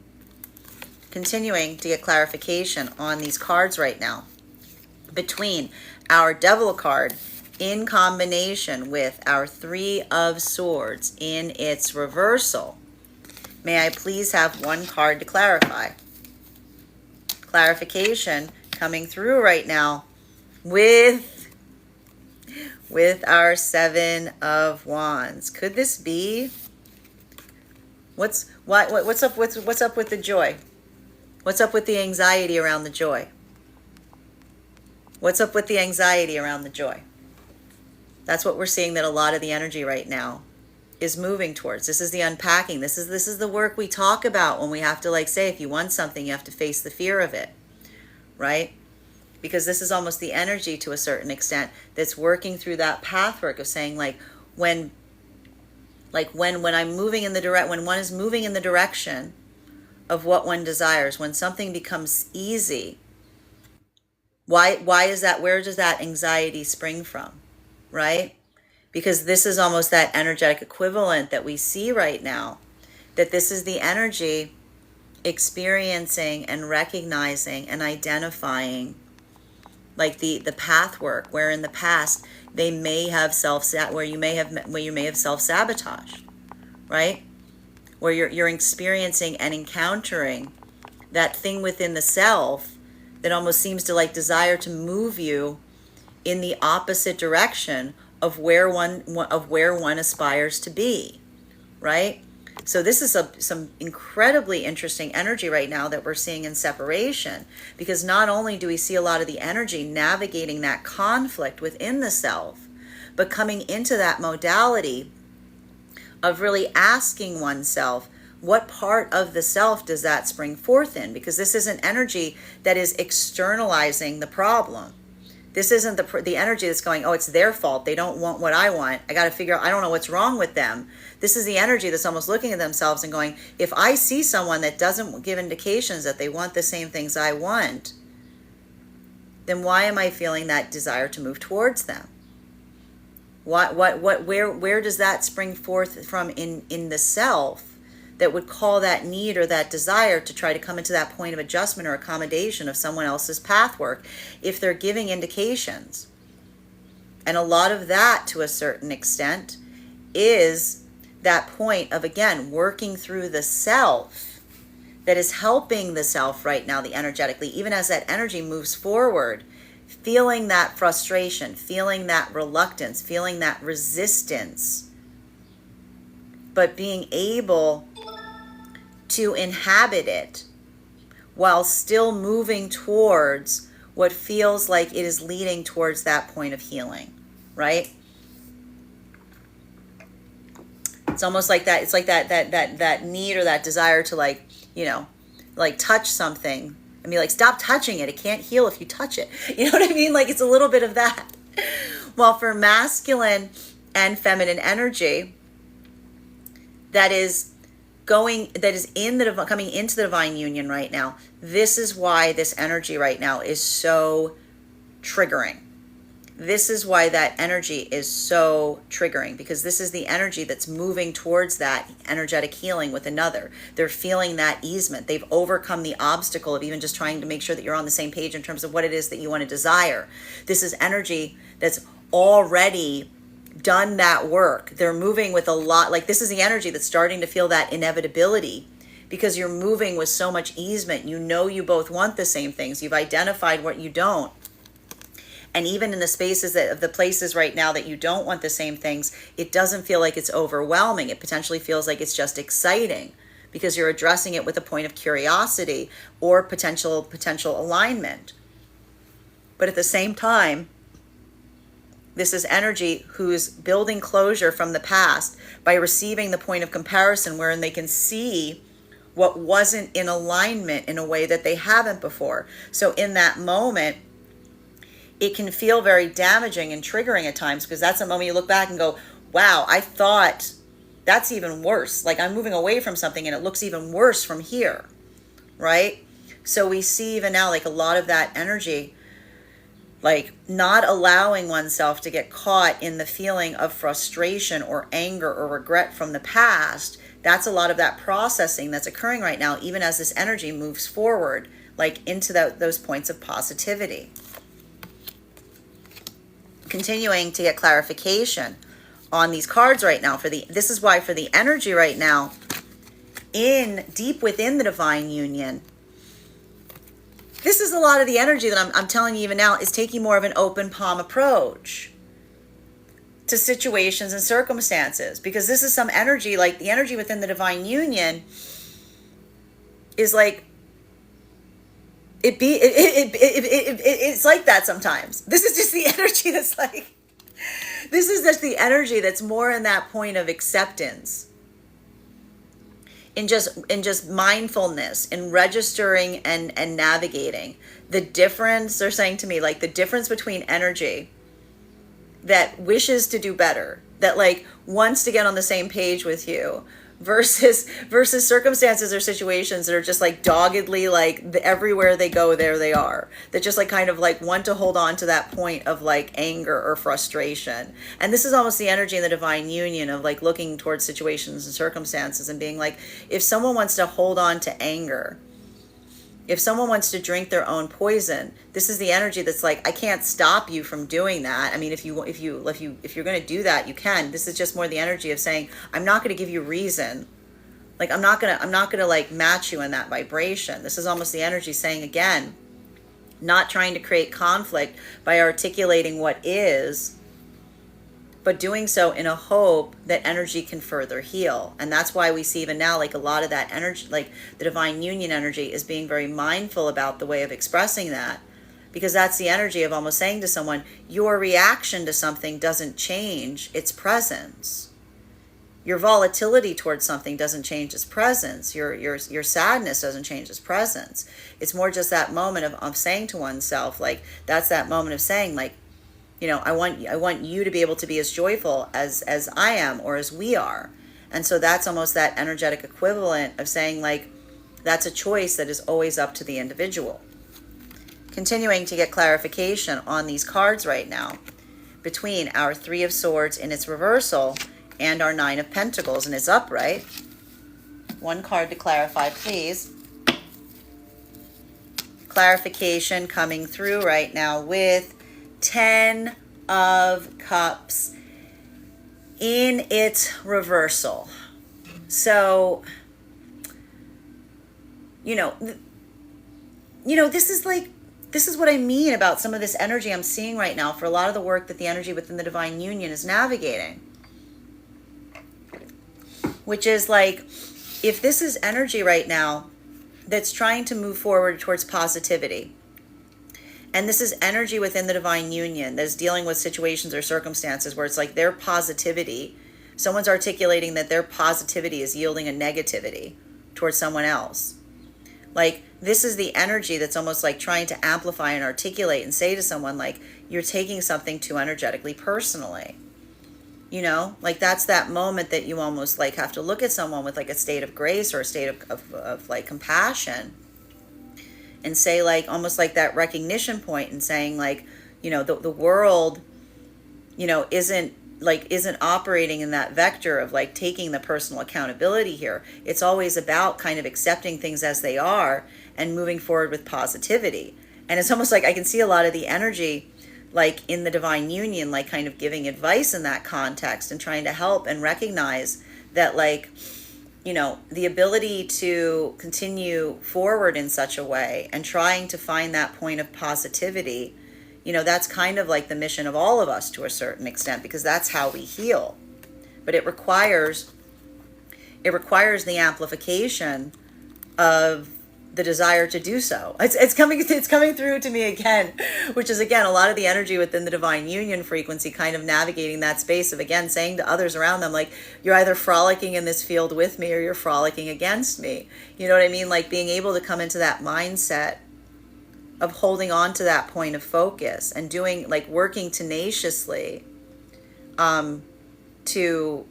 Continuing to get clarification on these cards right now, between our Devil card in combination with our Three of Swords in its reversal. May I please have one card to clarify? Clarification coming through right now with our Seven of Wands. Could this be? What's up with the joy? What's up with the anxiety around the joy? What's up with the anxiety around the joy? That's what we're seeing, that a lot of the energy right now is moving towards. This is the unpacking. This is the work we talk about when we have to, like, say, if you want something, you have to face the fear of it, right? Because this is almost the energy, to a certain extent, that's working through that pathwork of saying, like, when I'm moving in the when one is moving in the direction of what one desires, when something becomes easy, why is that? Where does that anxiety spring from, right? Because this is almost that energetic equivalent that we see right now, that this is the energy experiencing and recognizing and identifying, like, the path work, where in the past they may have where you may have self-sabotaged, right? Where you're experiencing and encountering that thing within the self that almost seems to, like, desire to move you in the opposite direction of where one aspires to be, right? So this is some incredibly interesting energy right now that we're seeing in separation, because not only do we see a lot of the energy navigating that conflict within the self, but coming into that modality of really asking oneself, what part of the self does that spring forth in? Because this is an energy that is externalizing the problem. This isn't the energy that's going, oh, it's their fault, they don't want what I want, I got to figure out, I don't know what's wrong with them. This is the energy that's almost looking at themselves and going, if I see someone that doesn't give indications that they want the same things I want, then why am I feeling that desire to move towards them? Where does that spring forth from in the self that would call that need or that desire to try to come into that point of adjustment or accommodation of someone else's pathwork, if they're giving indications? And a lot of that, to a certain extent, is that point of, again, working through the self that is helping the self right now, the energetically, even as that energy moves forward, feeling that frustration, feeling that reluctance, feeling that resistance, but being able to inhabit it while still moving towards what feels like it is leading towards that point of healing, right? It's almost like that. It's like that need or that desire to, like, like, touch something. I mean, like, stop touching it. It can't heal if you touch it. You know what I mean? Like, it's a little bit of that. Well, for masculine and feminine energy, that is coming into the divine union right now. This is why this energy right now is so triggering. This is why that energy is so triggering, because this is the energy that's moving towards that energetic healing with another. They're feeling that easement. They've overcome the obstacle of even just trying to make sure that you're on the same page in terms of what it is that you want to desire. This is energy that's already done that work. They're moving with a lot, like this is the energy that's starting to feel that inevitability, because you're moving with so much easement. You know you both want the same things. You've identified what you don't. And even in the spaces of the places right now that you don't want the same things, it doesn't feel like it's overwhelming. It potentially feels like it's just exciting, because you're addressing it with a point of curiosity or potential alignment. But at the same time, this is energy who's building closure from the past by receiving the point of comparison, wherein they can see what wasn't in alignment in a way that they haven't before. So in that moment, it can feel very damaging and triggering at times, because that's a moment you look back and go, wow, I thought that's even worse. Like I'm moving away from something and it looks even worse from here, right? So we see even now like a lot of that energy, like not allowing oneself to get caught in the feeling of frustration or anger or regret from the past. That's a lot of that processing that's occurring right now, even as this energy moves forward, like into those points of positivity. Continuing to get clarification on these cards right now this is why for the energy right now in deep within the divine union, this is a lot of the energy that I'm telling you even now is taking more of an open palm approach to situations and circumstances, because this is some energy, like the energy within the divine union is like it's like that sometimes. This is just the energy that's like, this is just the energy that's more in that point of acceptance, in just mindfulness, in registering and navigating the difference. They're saying to me, like the difference between energy that wishes to do better, that like wants to get on the same page with you, versus circumstances or situations that are just like doggedly, like everywhere they go, there they are, that just like kind of like want to hold on to that point of like anger or frustration. And this is almost the energy in the divine union of like looking towards situations and circumstances and being like, if someone wants to hold on to anger, if someone wants to drink their own poison, this is the energy that's like, I can't stop you from doing that. I mean, if you're going to do that, you can. This is just more the energy of saying, I'm not going to give you reason. Like, I'm not going to like match you in that vibration. This is almost the energy saying, again, not trying to create conflict by articulating what is, but doing so in a hope that energy can further heal. And that's why we see even now, like a lot of that energy, like the divine union energy, is being very mindful about the way of expressing that, because that's the energy of almost saying to someone, your reaction to something doesn't change its presence. Your volatility towards something doesn't change its presence. Your sadness doesn't change its presence. It's more just that moment of saying to oneself, like, that's that moment of saying, like, you know, I want you to be able to be as joyful as I am, or as we are. And so that's almost that energetic equivalent of saying, like, that's a choice that is always up to the individual. Continuing to get clarification on these cards right now between our Three of Swords in its reversal and our Nine of Pentacles in its upright. One card to clarify, please. Clarification coming through right now with 10 of Cups in its reversal. So, this is what I mean about some of this energy I'm seeing right now for a lot of the work that the energy within the divine union is navigating. Which is like, if this is energy right now that's trying to move forward towards positivity, and this is energy within the divine union that's dealing with situations or circumstances where it's like their positivity, someone's articulating that their positivity is yielding a negativity towards someone else. Like, this is the energy that's almost like trying to amplify and articulate and say to someone, like, you're taking something too energetically personally. You know, like that's that moment that you almost like have to look at someone with like a state of grace or a state of like compassion, and say like almost like that recognition point, and saying like, you know, the world, you know, isn't operating in that vector of like taking the personal accountability here. It's always about kind of accepting things as they are and moving forward with positivity. And it's almost like I can see a lot of the energy like in the divine union, like kind of giving advice in that context and trying to help and recognize that, like, you know, the ability to continue forward in such a way and trying to find that point of positivity, you know, that's kind of like the mission of all of us to a certain extent, because that's how we heal. But it requires the amplification of the desire to do so. It's coming through to me again, which is again a lot of the energy within the divine union frequency, kind of navigating that space of again saying to others around them, like, you're either frolicking in this field with me or you're frolicking against me. You know what I mean? Like being able to come into that mindset of holding on to that point of focus and doing, like, working tenaciously to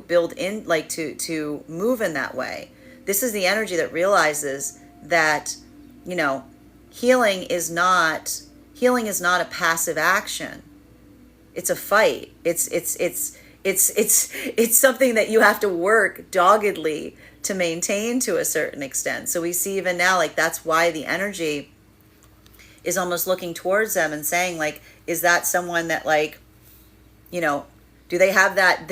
build in, like to move in that way. This is the energy that realizes that, you know, healing is not a passive action. It's a fight. It's something that you have to work doggedly to maintain to a certain extent. So we see even now, like, that's why the energy is almost looking towards them and saying, like, is that someone that, like, you know, do they have that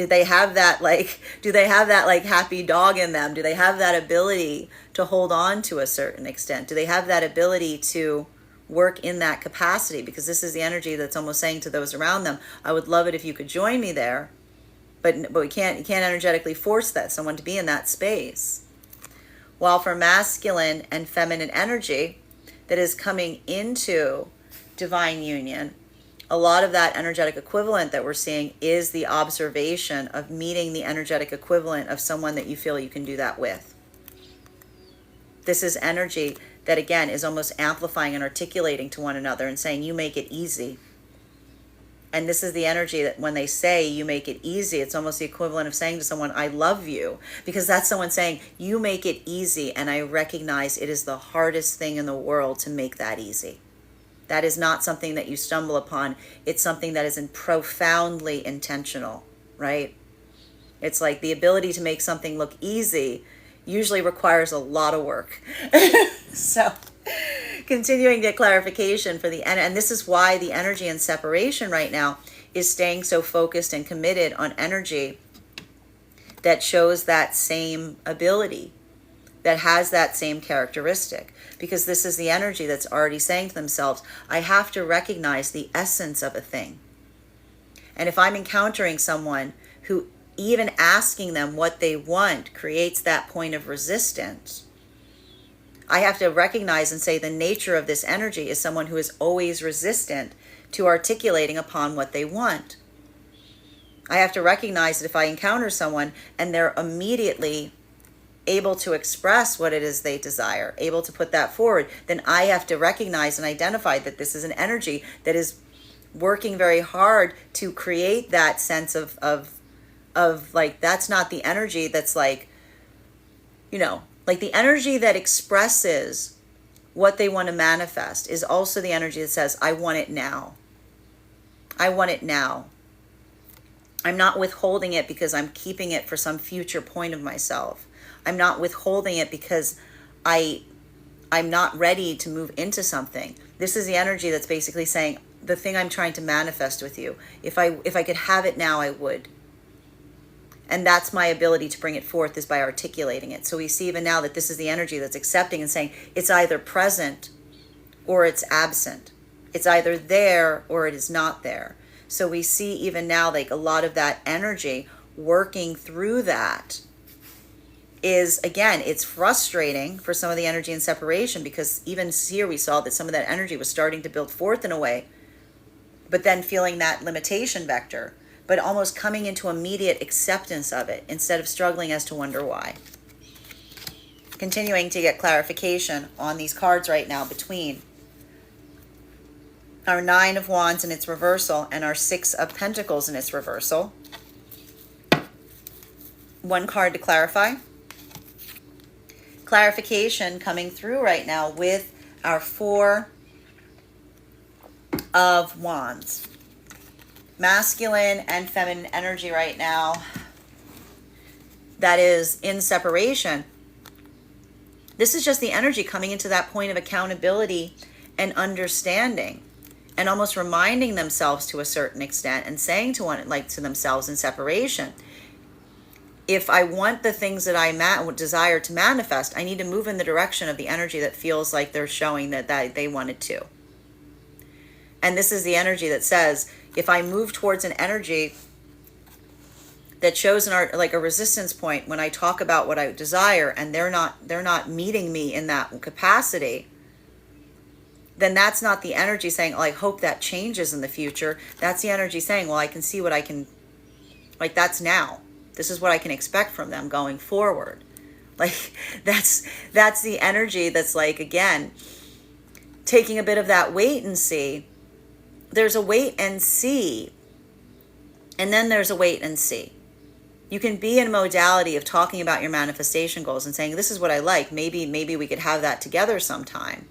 like happy dog in them? Do they have that ability to hold on to a certain extent? Do they have that ability to work in that capacity? Because this is the energy that's almost saying to those around them, I would love it if you could join me there, but you can't energetically force that someone to be in that space. While for masculine and feminine energy that is coming into divine union, a lot of that energetic equivalent that we're seeing is the observation of meeting the energetic equivalent of someone that you feel you can do that with. This is energy that, again, is almost amplifying and articulating to one another and saying, you make it easy. And this is the energy that when they say you make it easy, it's almost the equivalent of saying to someone, I love you, because that's someone saying, you make it easy, and I recognize it is the hardest thing in the world to make that easy. That is not something that you stumble upon. It's something that is profoundly intentional, right? It's like the ability to make something look easy usually requires a lot of work. So continuing to get clarification for the end. And this is why the energy in separation right now is staying so focused and committed on energy that shows that same ability, that has that same characteristic. Because this is the energy that's already saying to themselves, I have to recognize the essence of a thing. And if I'm encountering someone who even asking them what they want creates that point of resistance, I have to recognize and say the nature of this energy is someone who is always resistant to articulating upon what they want. I have to recognize that if I encounter someone and they're immediately able to express what it is they desire, able to put that forward, then I have to recognize and identify that this is an energy that is working very hard to create that sense of like, that's not the energy that's like, you know, like the energy that expresses what they want to manifest is also the energy that says, I want it now. I want it now. I'm not withholding it because I'm keeping it for some future point of myself. I'm not withholding it because I'm not ready to move into something. This is the energy that's basically saying, the thing I'm trying to manifest with you, if I could have it now, I would. And that's my ability to bring it forth, is by articulating it. So we see even now that this is the energy that's accepting and saying it's either present or it's absent. It's either there or it is not there. So we see even now, like, a lot of that energy working through that is, again, it's frustrating for some of the energy in separation, because even here we saw that some of that energy was starting to build forth in a way, but then feeling that limitation vector, but almost coming into immediate acceptance of it instead of struggling as to wonder why. Continuing to get clarification on these cards right now between our Nine of Wands in its reversal and our Six of Pentacles in its reversal. One card to clarify. Clarification coming through right now with our Four of Wands. Masculine and feminine energy right now that is in separation. This is just the energy coming into that point of accountability and understanding, and almost reminding themselves to a certain extent and saying to to themselves in separation, if I want the things that I desire to manifest, I need to move in the direction of the energy that feels like they're showing that they wanted to. And this is the energy that says, if I move towards an energy that shows like a resistance point when I talk about what I desire, and they're not meeting me in that capacity, then that's not the energy saying, oh, I hope that changes in the future. That's the energy saying, well, I can see what I can, like, that's now. This is what I can expect from them going forward. Like, that's the energy that's like, again, taking a bit of that wait and see. There's a wait and see, and then there's a wait and see. You can be in a modality of talking about your manifestation goals and saying, this is what I like. Maybe we could have that together sometime.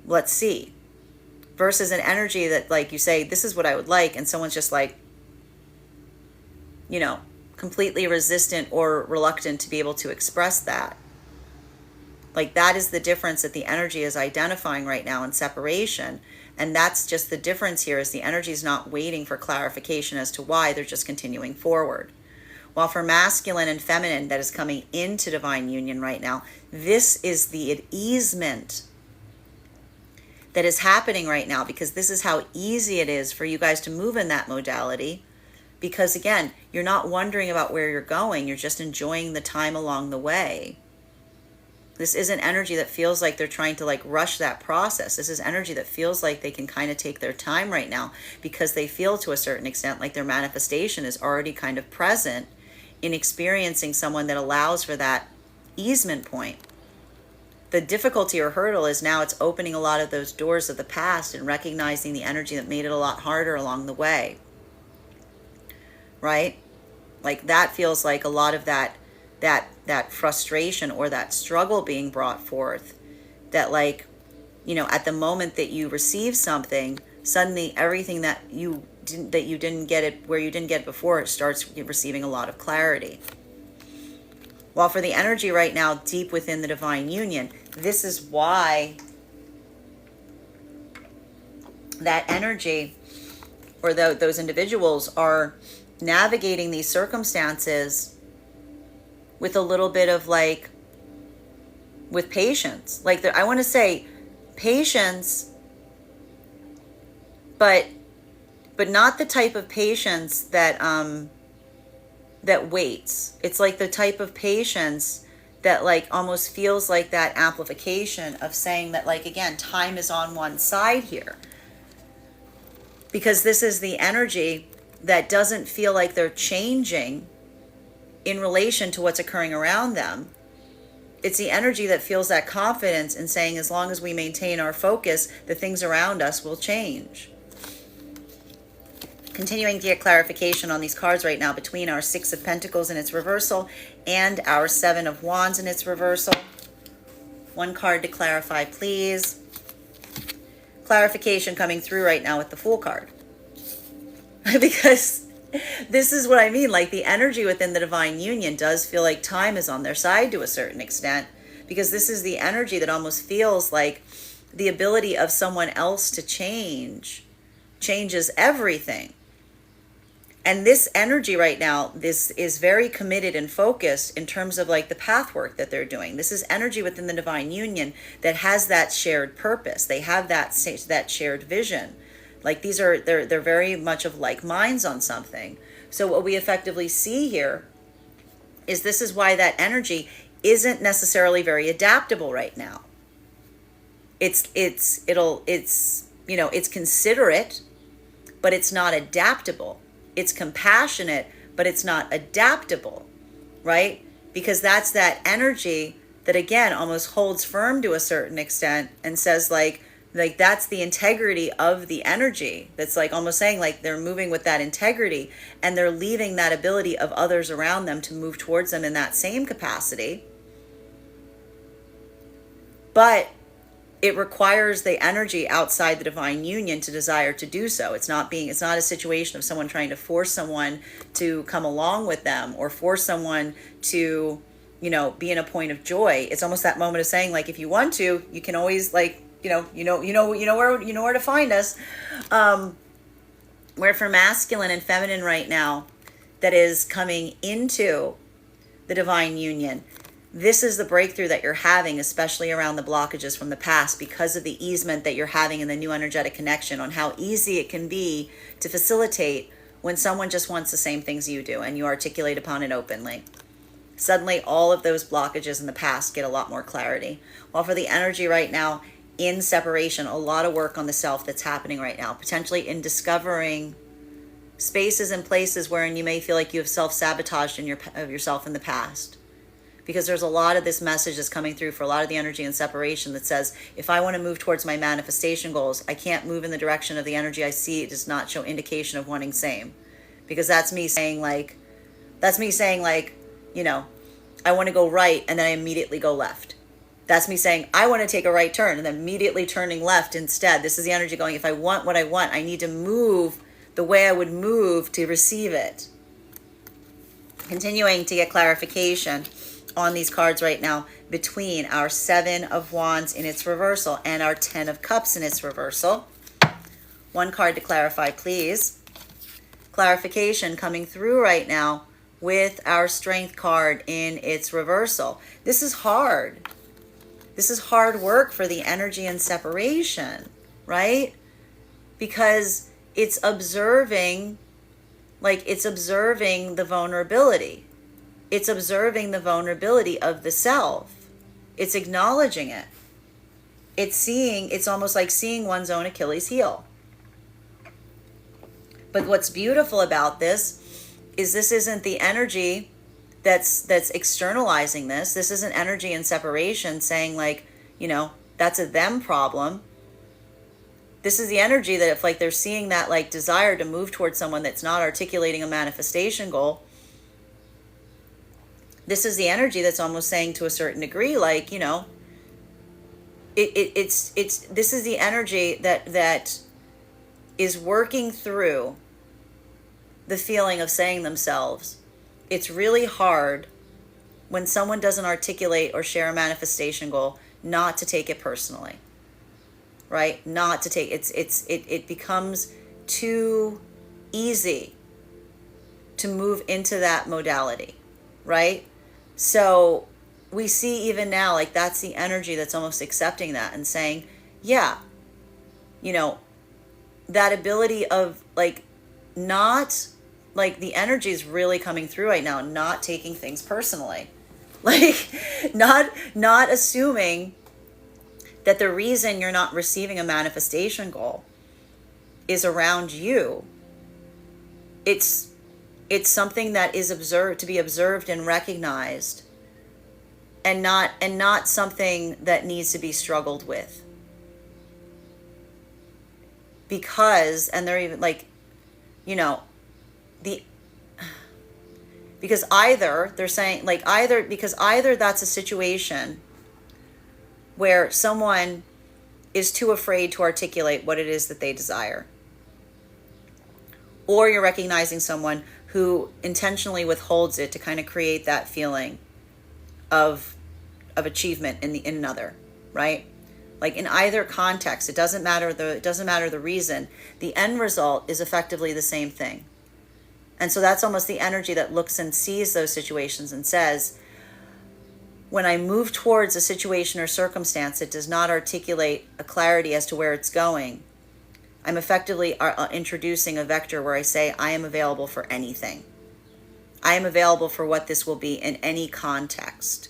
Let's see. Versus an energy that, like, you say, this is what I would like, and someone's just like, completely resistant or reluctant to be able to express that. Like, that is the difference that the energy is identifying right now in separation. And that's just the difference here, is the energy is not waiting for clarification as to why, they're just continuing forward. While for masculine and feminine that is coming into divine union right now, this is the easement that is happening right now, because this is how easy it is for you guys to move in that modality. Because again, you're not wondering about where you're going, you're just enjoying the time along the way. This isn't energy that feels like they're trying to rush that process. This is energy that feels like they can kind of take their time right now, because they feel to a certain extent like their manifestation is already kind of present in experiencing someone that allows for that easement point. The difficulty or hurdle is now it's opening a lot of those doors of the past and recognizing the energy that made it a lot harder along the way. Right? Like, that feels like a lot of that frustration or that struggle being brought forth, that at the moment that you receive something, suddenly everything that you didn't get it where you didn't get it before, it starts receiving a lot of clarity. While for the energy right now deep within the divine union, this is why that energy or those individuals are navigating these circumstances with a little bit of with patience. I want to say patience, but not the type of patience that waits. It's like the type of patience that almost feels like that amplification of saying that, again, time is on one side here. Because this is the energy that doesn't feel like they're changing in relation to what's occurring around them. It's the energy that feels that confidence in saying, as long as we maintain our focus, the things around us will change. Continuing to get clarification on these cards right now between our Six of Pentacles in its reversal and our Seven of Wands in its reversal. One card to clarify, please. Clarification coming through right now with the Fool card. Because this is what I mean. The energy within the divine union does feel like time is on their side to a certain extent, because this is the energy that almost feels like the ability of someone else to changes everything. And this energy right now, this is very committed and focused in terms of the path work that they're doing. This is energy within the divine union that has that shared purpose. They have that shared vision. They're very much of like minds on something. So what we effectively see here is this is why that energy isn't necessarily very adaptable right now. It's considerate, but it's not adaptable. It's compassionate, but it's not adaptable, right? Because that's that energy that, again, almost holds firm to a certain extent and says Like that's the integrity of the energy. That's like almost saying like they're moving with that integrity, and they're leaving that ability of others around them to move towards them in that same capacity. But it requires the energy outside the divine union to desire to do so. It's not a situation of someone trying to force someone to come along with them, or force someone to, be in a point of joy. It's almost that moment of saying like, if you want to, you can always like, where to find us. We're for masculine and feminine right now that is coming into the divine union. This is the breakthrough that you're having, especially around the blockages from the past, because of the easement that you're having in the new energetic connection, on how easy it can be to facilitate when someone just wants the same things you do and you articulate upon it openly. Suddenly, all of those blockages in the past get a lot more clarity. While for the energy right now, in separation, a lot of work on the self that's happening right now, potentially in discovering spaces and places wherein you may feel like you have self-sabotaged of yourself in the past. Because there's a lot of this message that's coming through for a lot of the energy in separation that says, if I want to move towards my manifestation goals, I can't move in the direction of the energy I see. It does not show indication of wanting same. Because that's me saying like, I want to go right, and then I immediately go left. That's me saying, I want to take a right turn, and then immediately turning left instead. This is the energy going, if I want what I want, I need to move the way I would move to receive it. Continuing to get clarification on these cards right now between our 7 of Wands in its reversal and our 10 of Cups in its reversal. One card to clarify, please. Clarification coming through right now with our Strength card in its reversal. This is hard. This is hard work for the energy and separation, right? Because it's observing the vulnerability. It's observing the vulnerability of the self. It's acknowledging it. It's almost like seeing one's own Achilles heel. But what's beautiful about this isn't the energy that's externalizing this. This isn't energy in separation saying like, that's a them problem. This is the energy that if like they're seeing that like desire to move towards someone that's not articulating a manifestation goal, this is the energy that's almost saying to a certain degree, like, this is the energy that is working through the feeling of saying themselves, it's really hard when someone doesn't articulate or share a manifestation goal not to take it personally, right? Not to take it becomes too easy to move into that modality, right? So we see even now, like that's the energy that's almost accepting that and saying, yeah, that ability of like not like the energy is really coming through right now, not taking things personally, like not assuming that the reason you're not receiving a manifestation goal is around you. It's something that is to be observed and recognized, and not something that needs to be struggled with. Because, and they're even like, because either they're saying like either that's a situation where someone is too afraid to articulate what it is that they desire, or you're recognizing someone who intentionally withholds it to kind of create that feeling of achievement in another, right? Like in either context, it doesn't matter the reason. The end result is effectively the same thing. And so that's almost the energy that looks and sees those situations and says, when I move towards a situation or circumstance that does not articulate a clarity as to where it's going, I'm effectively introducing a vector where I say, I am available for anything. I am available for what this will be in any context.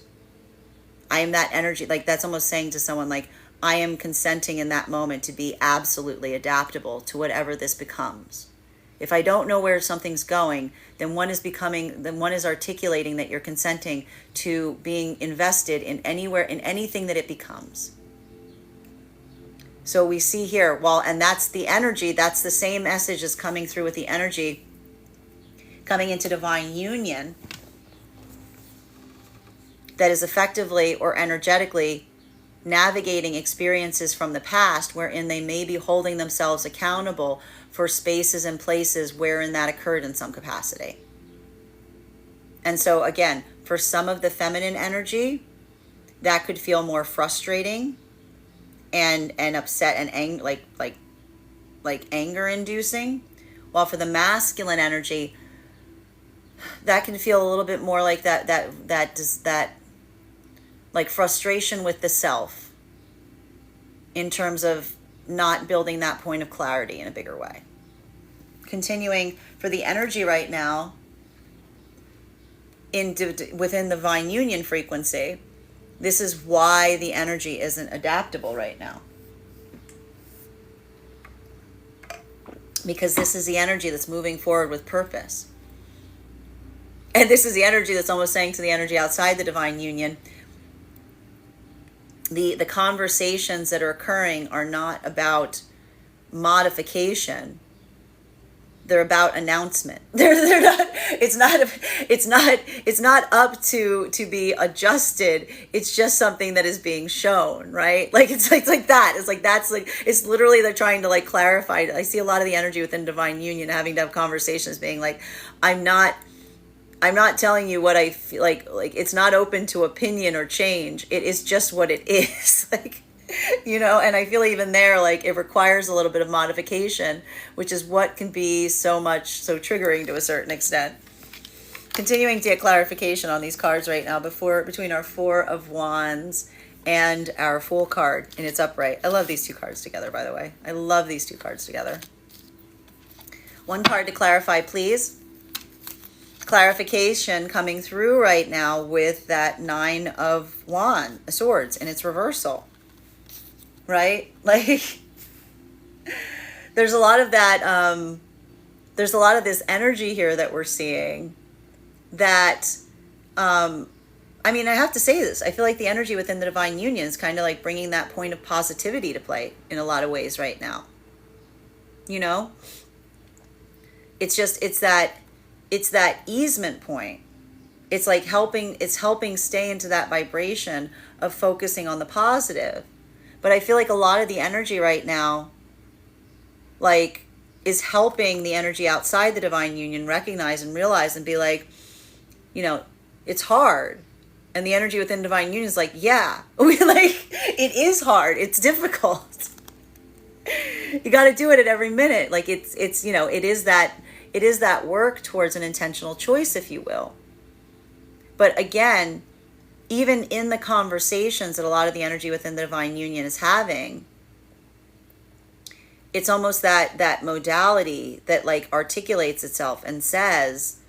I am that energy, like that's almost saying to someone like, I am consenting in that moment to be absolutely adaptable to whatever this becomes. If I don't know where something's going, then one is articulating that you're consenting to being invested in anything that it becomes. So we see here, well, and that's the energy, that's the same message as coming through with the energy coming into divine union, that is effectively or energetically navigating experiences from the past wherein they may be holding themselves accountable for spaces and places wherein that occurred in some capacity. And so again, for some of the feminine energy, that could feel more frustrating and upset and like anger inducing, while for the masculine energy, that can feel a little bit more like that like frustration with the self, in terms of not building that point of clarity in a bigger way. Continuing for the energy right now within the divine union frequency, this is why the energy isn't adaptable right now. Because this is the energy that's moving forward with purpose. And this is the energy that's almost saying to the energy outside the divine union, the conversations that are occurring are not about modification. They're about announcement. They're not. It's not up to be adjusted. It's just something that is being shown, right? Like it's like that. It's literally they're trying to like clarify. I see a lot of the energy within divine union having to have conversations, being like, I'm not telling you what I feel like it's not open to opinion or change. It is just what it is. And I feel even there, like it requires a little bit of modification, which is what can be so triggering to a certain extent. Continuing to get clarification on these cards right now between our Four of Wands and our Fool card in its upright. I love these two cards together, by the way. I love these two cards together. One card to clarify, please. Clarification coming through right now with that Nine of Swords in its reversal. Right? Like there's a lot of that, there's a lot of this energy here that we're seeing that, I have to say this. I feel like the energy within the divine union is kind of like bringing that point of positivity to play in a lot of ways right now. It's that easement point. It's like helping stay into that vibration of focusing on the positive. But I feel like a lot of the energy right now, like, is helping the energy outside the divine union recognize and realize and be like, it's hard. And the energy within divine union is like, yeah, it is hard. It's difficult. You got to do it at every minute. Like it is that work towards an intentional choice, if you will. But again, even in the conversations that a lot of the energy within the divine union is having, it's almost that modality that like articulates itself and says,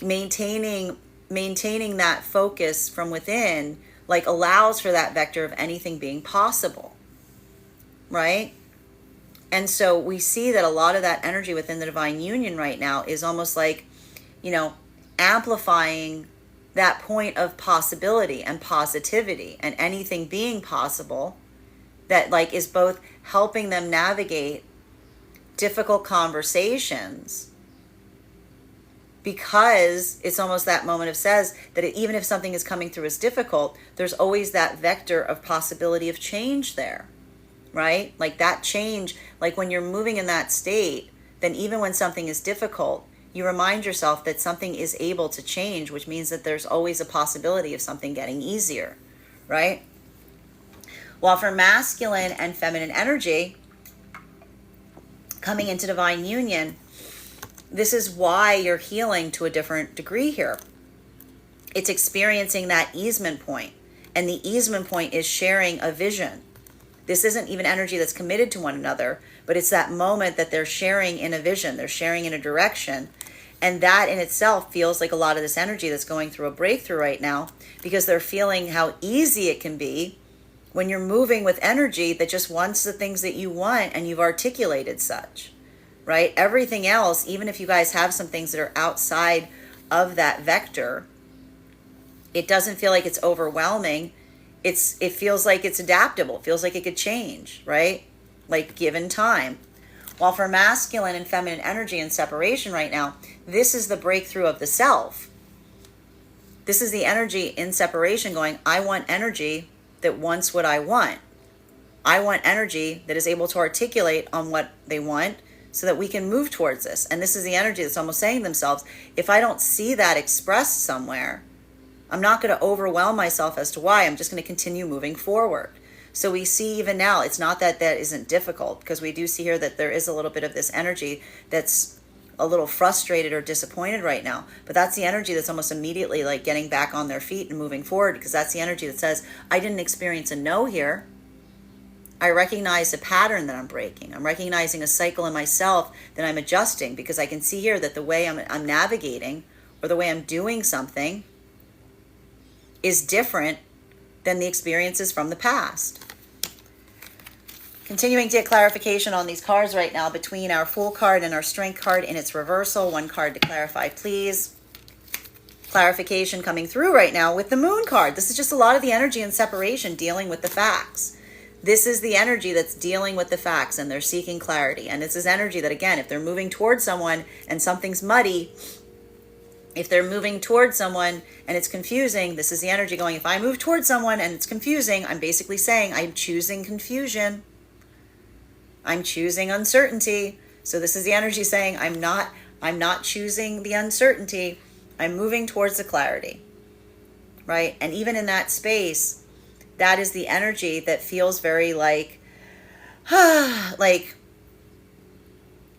maintaining that focus from within, like allows for that vector of anything being possible, right? And so we see that a lot of that energy within the divine union right now is almost like, amplifying that point of possibility and positivity and anything being possible, that like is both helping them navigate difficult conversations, because it's almost that moment of says that even if something is coming through as difficult, there's always that vector of possibility of change there, right? Like that change, like when you're moving in that state, then even when something is difficult, you remind yourself that something is able to change, which means that there's always a possibility of something getting easier, right? While for masculine and feminine energy, coming into divine union, this is why you're healing to a different degree here. It's experiencing that easement point, and the easement point is sharing a vision. This isn't even energy that's committed to one another, but it's that moment that they're sharing in a vision, they're sharing in a direction. And that in itself feels like a lot of this energy that's going through a breakthrough right now, because they're feeling how easy it can be when you're moving with energy that just wants the things that you want and you've articulated such, right? Everything else, even if you guys have some things that are outside of that vector, it doesn't feel like it's overwhelming. it feels like it's adaptable. It feels like it could change, right? Like given time. While for masculine and feminine energy and separation right now, this is the breakthrough of the self. This is the energy in separation going, I want energy that wants what I want. I want energy that is able to articulate on what they want so that we can move towards this. And this is the energy that's almost saying to themselves, if I don't see that expressed somewhere, I'm not going to overwhelm myself as to why. I'm just going to continue moving forward. So we see even now, it's not that that isn't difficult, because we do see here that there is a little bit of this energy that's a little frustrated or disappointed right now. But that's the energy that's almost immediately like getting back on their feet and moving forward, because that's the energy that says, I didn't experience a no here. I recognize a pattern that I'm breaking. I'm recognizing a cycle in myself that I'm adjusting, because I can see here that the way I'm navigating or the way I'm doing something is different than the experiences from the past. Continuing to get clarification on these cards right now between our Fool card and our Strength card in its reversal. One card to clarify, please. Clarification coming through right now with the Moon card. This is just a lot of the energy and separation dealing with the facts. This is the energy that's dealing with the facts and they're seeking clarity. And this is energy that, again, if they're moving towards someone and something's muddy, if they're moving towards someone and it's confusing, this is the energy going, if I move towards someone and it's confusing, I'm basically saying I'm choosing confusion. I'm choosing uncertainty. So this is the energy saying I'm not choosing the uncertainty. I'm moving towards the clarity. Right? And even in that space, that is the energy that feels very like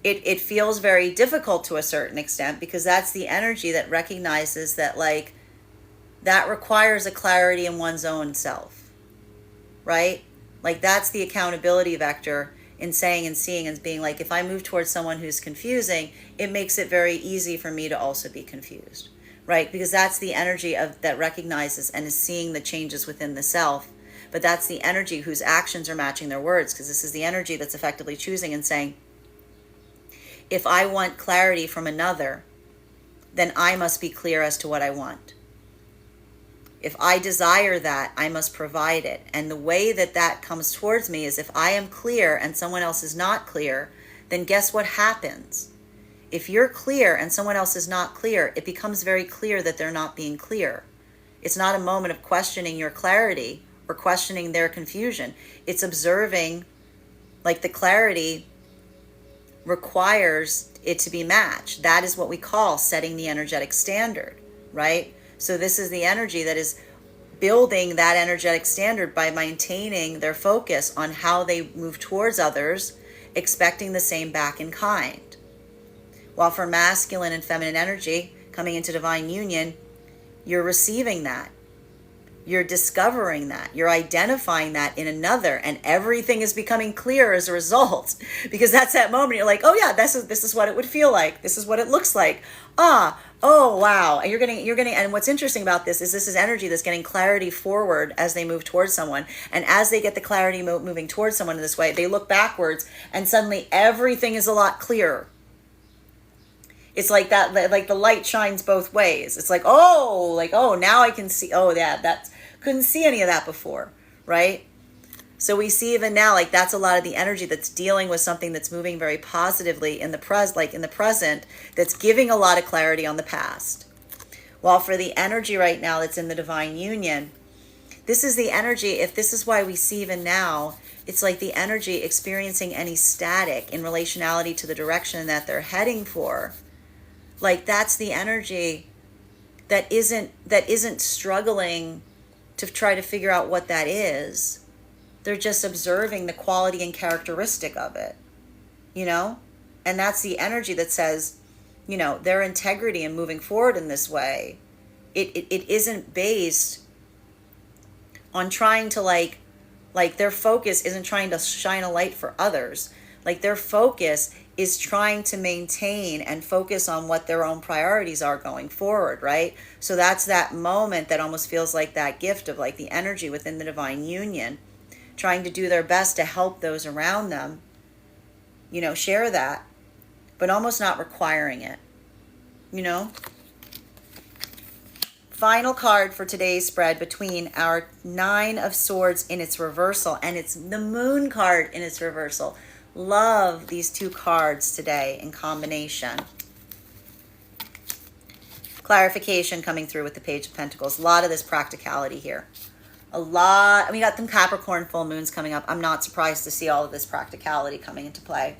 it feels very difficult to a certain extent, because that's the energy that recognizes that like that requires a clarity in one's own self, right? Like that's the accountability vector in saying and seeing and being like, if I move towards someone who's confusing, it makes it very easy for me to also be confused, right? Because that's the energy of that recognizes and is seeing the changes within the self. But that's the energy whose actions are matching their words, because this is the energy that's effectively choosing and saying, if I want clarity from another, then I must be clear as to what I want. If I desire that, I must provide it. And the way that that comes towards me is if I am clear and someone else is not clear, then guess what happens? If you're clear and someone else is not clear, it becomes very clear that they're not being clear. It's not a moment of questioning your clarity or questioning their confusion. It's observing, like the clarity requires it to be matched. That is what we call setting the energetic standard, right? So this is the energy that is building that energetic standard by maintaining their focus on how they move towards others, expecting the same back in kind. While for masculine and feminine energy coming into divine union, you're receiving that. You're discovering that. You're identifying that in another, and everything is becoming clear as a result. Because that's that moment you're like, oh yeah, this is what it would feel like. This is what it looks like. Oh wow. And you're getting, and what's interesting about this is energy that's getting clarity forward as they move towards someone. And as they get the clarity moving towards someone in this way, they look backwards and suddenly everything is a lot clearer. It's like that, like the light shines both ways. It's like, oh, now I can see. Oh, yeah, that couldn't see any of that before, right? So we see even now, like that's a lot of the energy that's dealing with something that's moving very positively in the present, that's giving a lot of clarity on the past. While for the energy right now that's in the divine union, this is the energy, if this is why we see even now, it's like the energy experiencing any static in relationality to the direction that they're heading for. Like that's the energy that isn't struggling to try to figure out what that is. They're just observing the quality and characteristic of it, you know? And that's the energy that says, you know, their integrity in moving forward in this way, it isn't based on trying to like their focus isn't trying to shine a light for others. Like their focus is trying to maintain and focus on what their own priorities are going forward, right? So that's that moment that almost feels like that gift of like the energy within the divine union, trying to do their best to help those around them, you know, share that, but almost not requiring it, you know? final card for today's spread between our Nine of Swords in its reversal and it's the Moon card in its reversal. Love these two cards today in combination. Clarification coming through with the Page of Pentacles. A lot of this practicality here. A lot. We got them Capricorn full moons coming up. I'm not surprised to see all of this practicality coming into play.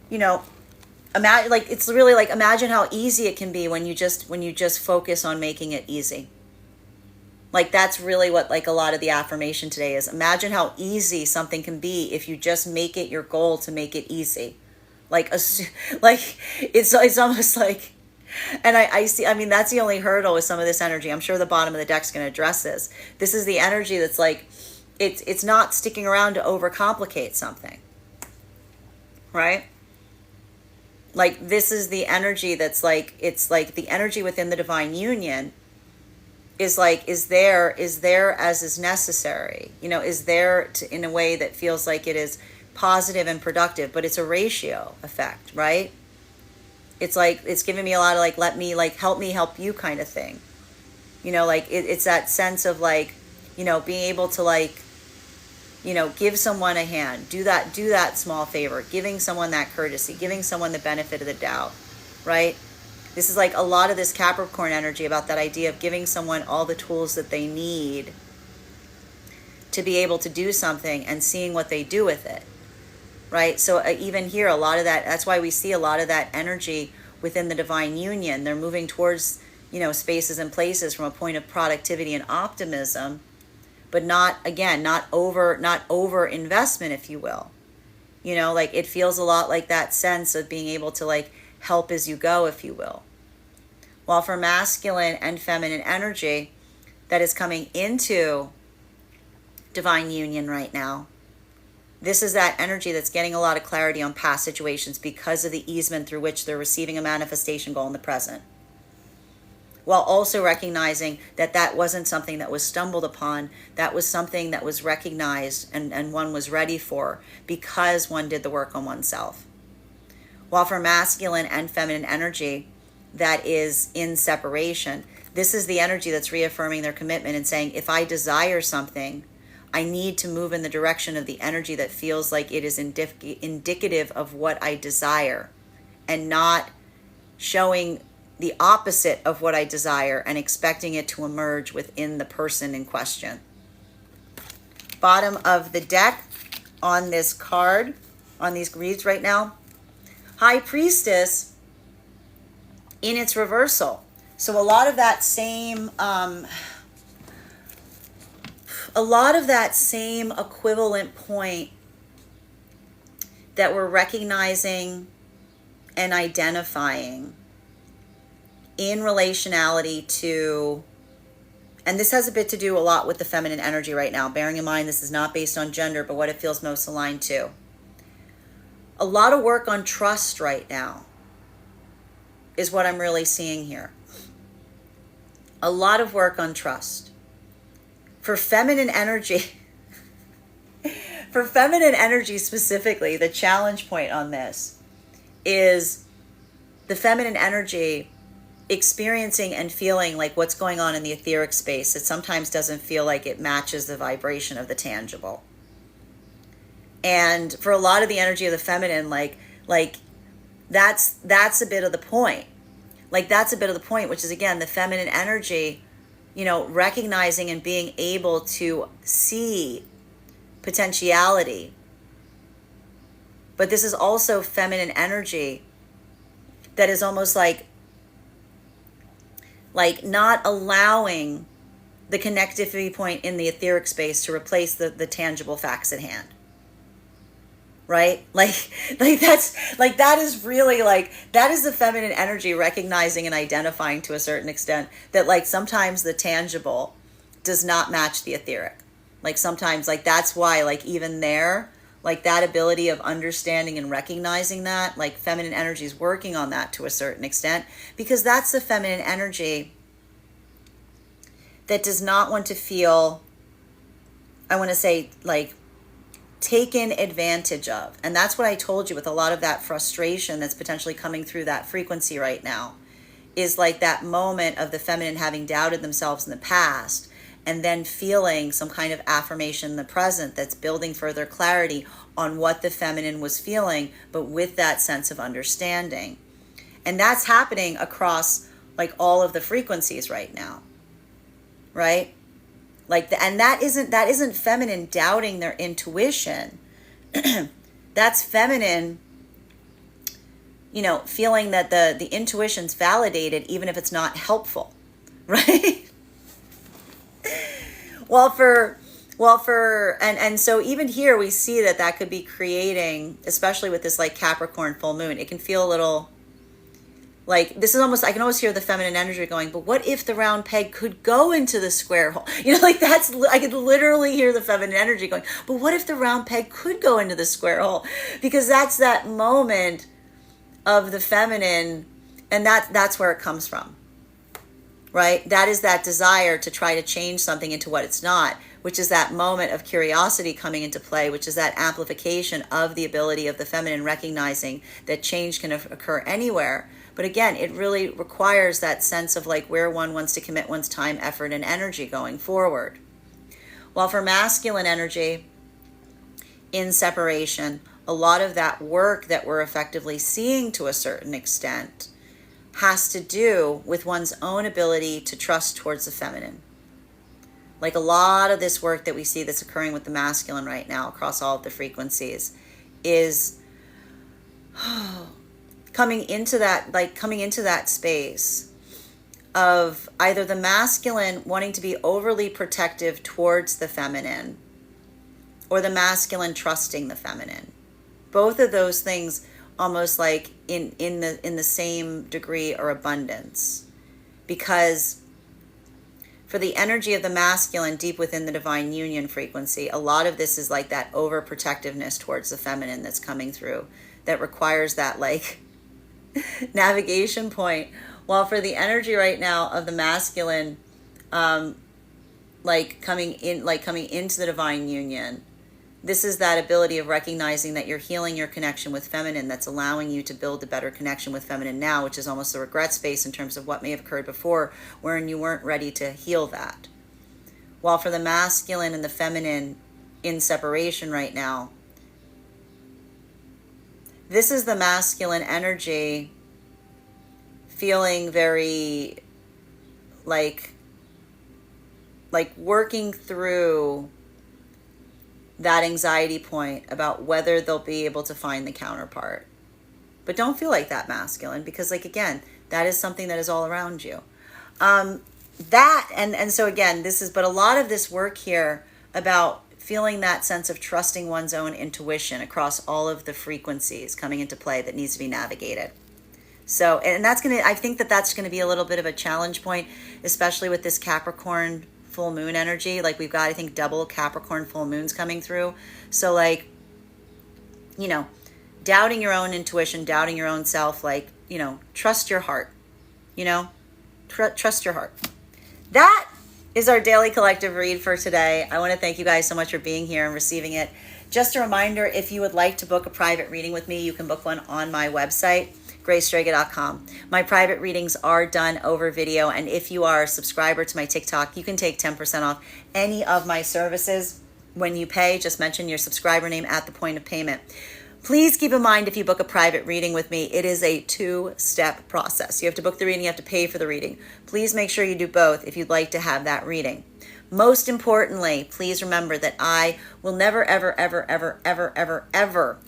You know, imagine, like, it's really like, imagine how easy it can be when you just focus on making it easy. Like, that's really what, like, a lot of the affirmation today is. Imagine how easy something can be if you just make it your goal to make it easy. Like, it's almost like, and I see, I mean, that's the only hurdle with some of this energy. I'm sure the bottom of the deck's going to address this. This is the energy that's like, it's not sticking around to overcomplicate something. Right? Like, this is the energy that's like, it's like the energy within the divine union is like, is there as is necessary, you know, is there in a way that feels like it is positive and productive, but it's a ratio effect, right? It's like, it's giving me a lot of like, let me, like, help me help you kind of thing. You know, like it's that sense of like, you know, being able to like, you know, give someone a hand, do that small favor, giving someone that courtesy, giving someone the benefit of the doubt, right? This is like a lot of this Capricorn energy about that idea of giving someone all the tools that they need to be able to do something and seeing what they do with it, right? So even here, a lot of that, that's why we see a lot of that energy within the divine union. They're moving towards, you know, spaces and places from a point of productivity and optimism, but not, again, not over investment, if you will. You know, like it feels a lot like that sense of being able to like help as you go, if you will. While for masculine and feminine energy that is coming into divine union right now, this is that energy that's getting a lot of clarity on past situations because of the easement through which they're receiving a manifestation goal in the present. While also recognizing that that wasn't something that was stumbled upon, that was something that was recognized and one was ready for because one did the work on oneself. While for masculine and feminine energy that is in separation, this is the energy that's reaffirming their commitment and saying, if I desire something, I need to move in the direction of the energy that feels like it is indicative of what I desire, and not showing the opposite of what I desire and expecting it to emerge within the person in question. Bottom of the deck on this card, on these reads right now, High Priestess in its reversal. So a lot of that same equivalent point that we're recognizing and identifying in relationality to, and this has a bit to do a lot with the feminine energy right now, bearing in mind this is not based on gender, but what it feels most aligned to. A lot of work on trust right now is what I'm really seeing here. A lot of work on trust. For feminine energy, specifically, the challenge point on this is the feminine energy experiencing and feeling like what's going on in the etheric space. It sometimes doesn't feel like it matches the vibration of the tangible. And for a lot of the energy of the feminine, like that's a bit of the point. Like that's a bit of the point, which is again the feminine energy, you know, recognizing and being able to see potentiality. But this is also feminine energy that is almost like not allowing the connectivity point in the etheric space to replace the tangible facts at hand. Right? Like that's like, that is really like, that is the feminine energy recognizing and identifying to a certain extent that like sometimes the tangible does not match the etheric. Like sometimes like that's why like even there, like that ability of understanding and recognizing that, like feminine energy is working on that to a certain extent, because that's the feminine energy that does not want to feel, I want to say like, taken advantage of. And that's what I told you with a lot of that frustration that's potentially coming through that frequency right now, is like that moment of the feminine having doubted themselves in the past and then feeling some kind of affirmation in the present that's building further clarity on what the feminine was feeling, but with that sense of understanding. And that's happening across like all of the frequencies right now, right? Like and that isn't feminine doubting their intuition. That's feminine, feeling that the intuition's validated even if it's not helpful, right? And so even here we see that could be creating, especially with this like Capricorn full moon, it can feel a little like, this is almost, I can almost hear the feminine energy going, but what if the round peg could go into the square hole? Like I could literally hear the feminine energy going, but what if the round peg could go into the square hole? Because that's that moment of the feminine, and that's where it comes from, right? That is that desire to try to change something into what it's not, which is that moment of curiosity coming into play, which is that amplification of the ability of the feminine recognizing that change can occur anywhere. But again, it really requires that sense of like where one wants to commit one's time, effort, and energy going forward. While for masculine energy in separation, a lot of that work that we're effectively seeing to a certain extent has to do with one's own ability to trust towards the feminine. Like a lot of this work that we see that's occurring with the masculine right now across all of the frequencies is coming into that space of either the masculine wanting to be overly protective towards the feminine or the masculine trusting the feminine. Both of those things almost like in the same degree or abundance, because for the energy of the masculine deep within the divine union frequency, a lot of this is like that overprotectiveness towards the feminine that's coming through that requires that like navigation point. While for the energy right now of the masculine, coming into the divine union, this is that ability of recognizing that you're healing your connection with feminine that's allowing you to build a better connection with feminine now, which is almost a regret space in terms of what may have occurred before wherein you weren't ready to heal that. While for the masculine and the feminine in separation right now, this is the masculine energy feeling very like working through that anxiety point about whether they'll be able to find the counterpart. But don't feel like that, masculine, because like, again, that is something that is all around you. So again, but a lot of this work here about feeling that sense of trusting one's own intuition across all of the frequencies coming into play that needs to be navigated. So, and I think that's going to be a little bit of a challenge point, especially with this Capricorn full moon energy. Like we've got, I think, double Capricorn full moons coming through. So like, doubting your own intuition, doubting your own self, like, trust your heart, trust your heart. That is our daily collective read for today. I want to thank you guys so much for being here and receiving it. Just a reminder, if you would like to book a private reading with me, you can book one on my website, graystrega.com. My private readings are done over video, and if you are a subscriber to my TikTok, you can take 10% off any of my services when you pay. Just mention your subscriber name at the point of payment. Please keep in mind, if you book a private reading with me, it is a 2-step process. You have to book the reading, you have to pay for the reading. Please make sure you do both if you'd like to have that reading. Most importantly, please remember that I will never, ever, ever, ever, ever, ever, ever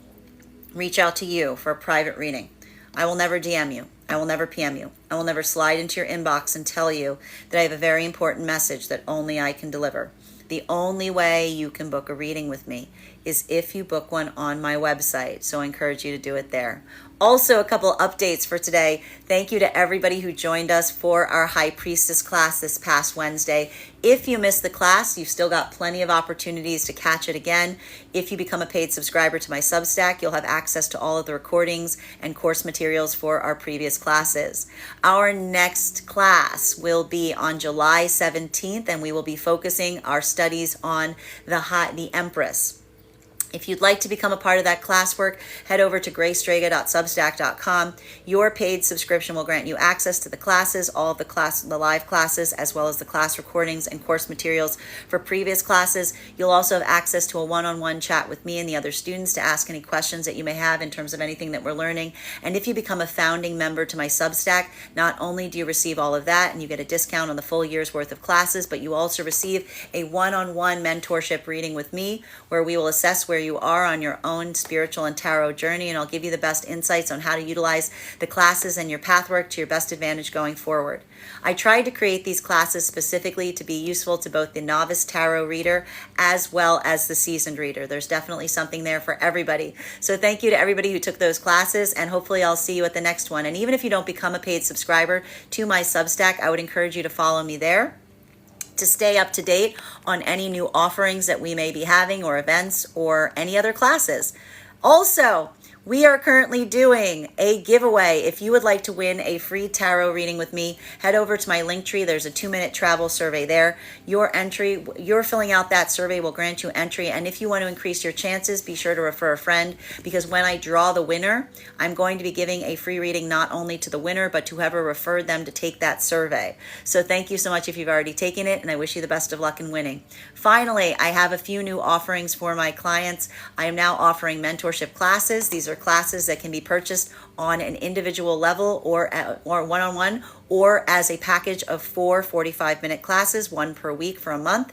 reach out to you for a private reading. I will never DM you. I will never PM you. I will never slide into your inbox and tell you that I have a very important message that only I can deliver. The only way you can book a reading with me is if you book one on my website. So I encourage you to do it there. Also, a couple updates for today. Thank you to everybody who joined us for our High Priestess class this past Wednesday. If you missed the class, you've still got plenty of opportunities to catch it again. If you become a paid subscriber to my Substack, you'll have access to all of the recordings and course materials for our previous classes. Our next class will be on July 17th, and we will be focusing our studies on the Empress. If you'd like to become a part of that classwork, head over to graystrega.substack.com. Your paid subscription will grant you access to the classes, all of the live classes, as well as the class recordings and course materials for previous classes. You'll also have access to a one-on-one chat with me and the other students to ask any questions that you may have in terms of anything that we're learning. And if you become a founding member to my Substack, not only do you receive all of that and you get a discount on the full year's worth of classes, but you also receive a one-on-one mentorship reading with me where we will assess where you are on your own spiritual and tarot journey, and I'll give you the best insights on how to utilize the classes and your pathwork to your best advantage going forward. I tried to create these classes specifically to be useful to both the novice tarot reader as well as the seasoned reader. There's definitely something there for everybody. So thank you to everybody who took those classes, and hopefully I'll see you at the next one. And even if you don't become a paid subscriber to my Substack, I would encourage you to follow me there to stay up to date on any new offerings that we may be having or events or any other classes. Also, we are currently doing a giveaway. If you would like to win a free tarot reading with me, head over to my link tree. There's a 2-minute travel survey there. Your filling out that survey will grant you entry. And if you want to increase your chances, be sure to refer a friend, because when I draw the winner, I'm going to be giving a free reading not only to the winner, but to whoever referred them to take that survey. So thank you so much if you've already taken it, and I wish you the best of luck in winning. Finally, I have a few new offerings for my clients. I am now offering mentorship classes. These are classes that can be purchased on an individual level or one-on-one, or as a package of 4 45-minute classes, 1 per week for a month,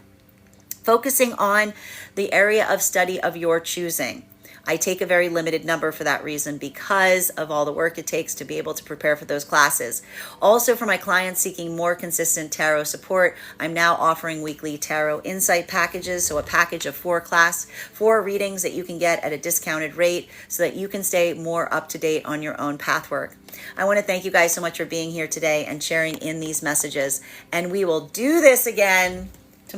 focusing on the area of study of your choosing. I take a very limited number for that reason, because of all the work it takes to be able to prepare for those classes. Also, for my clients seeking more consistent tarot support, I'm now offering weekly tarot insight packages. So a package of 4 readings that you can get at a discounted rate so that you can stay more up to date on your own pathwork. I want to thank you guys so much for being here today and sharing in these messages. And we will do this again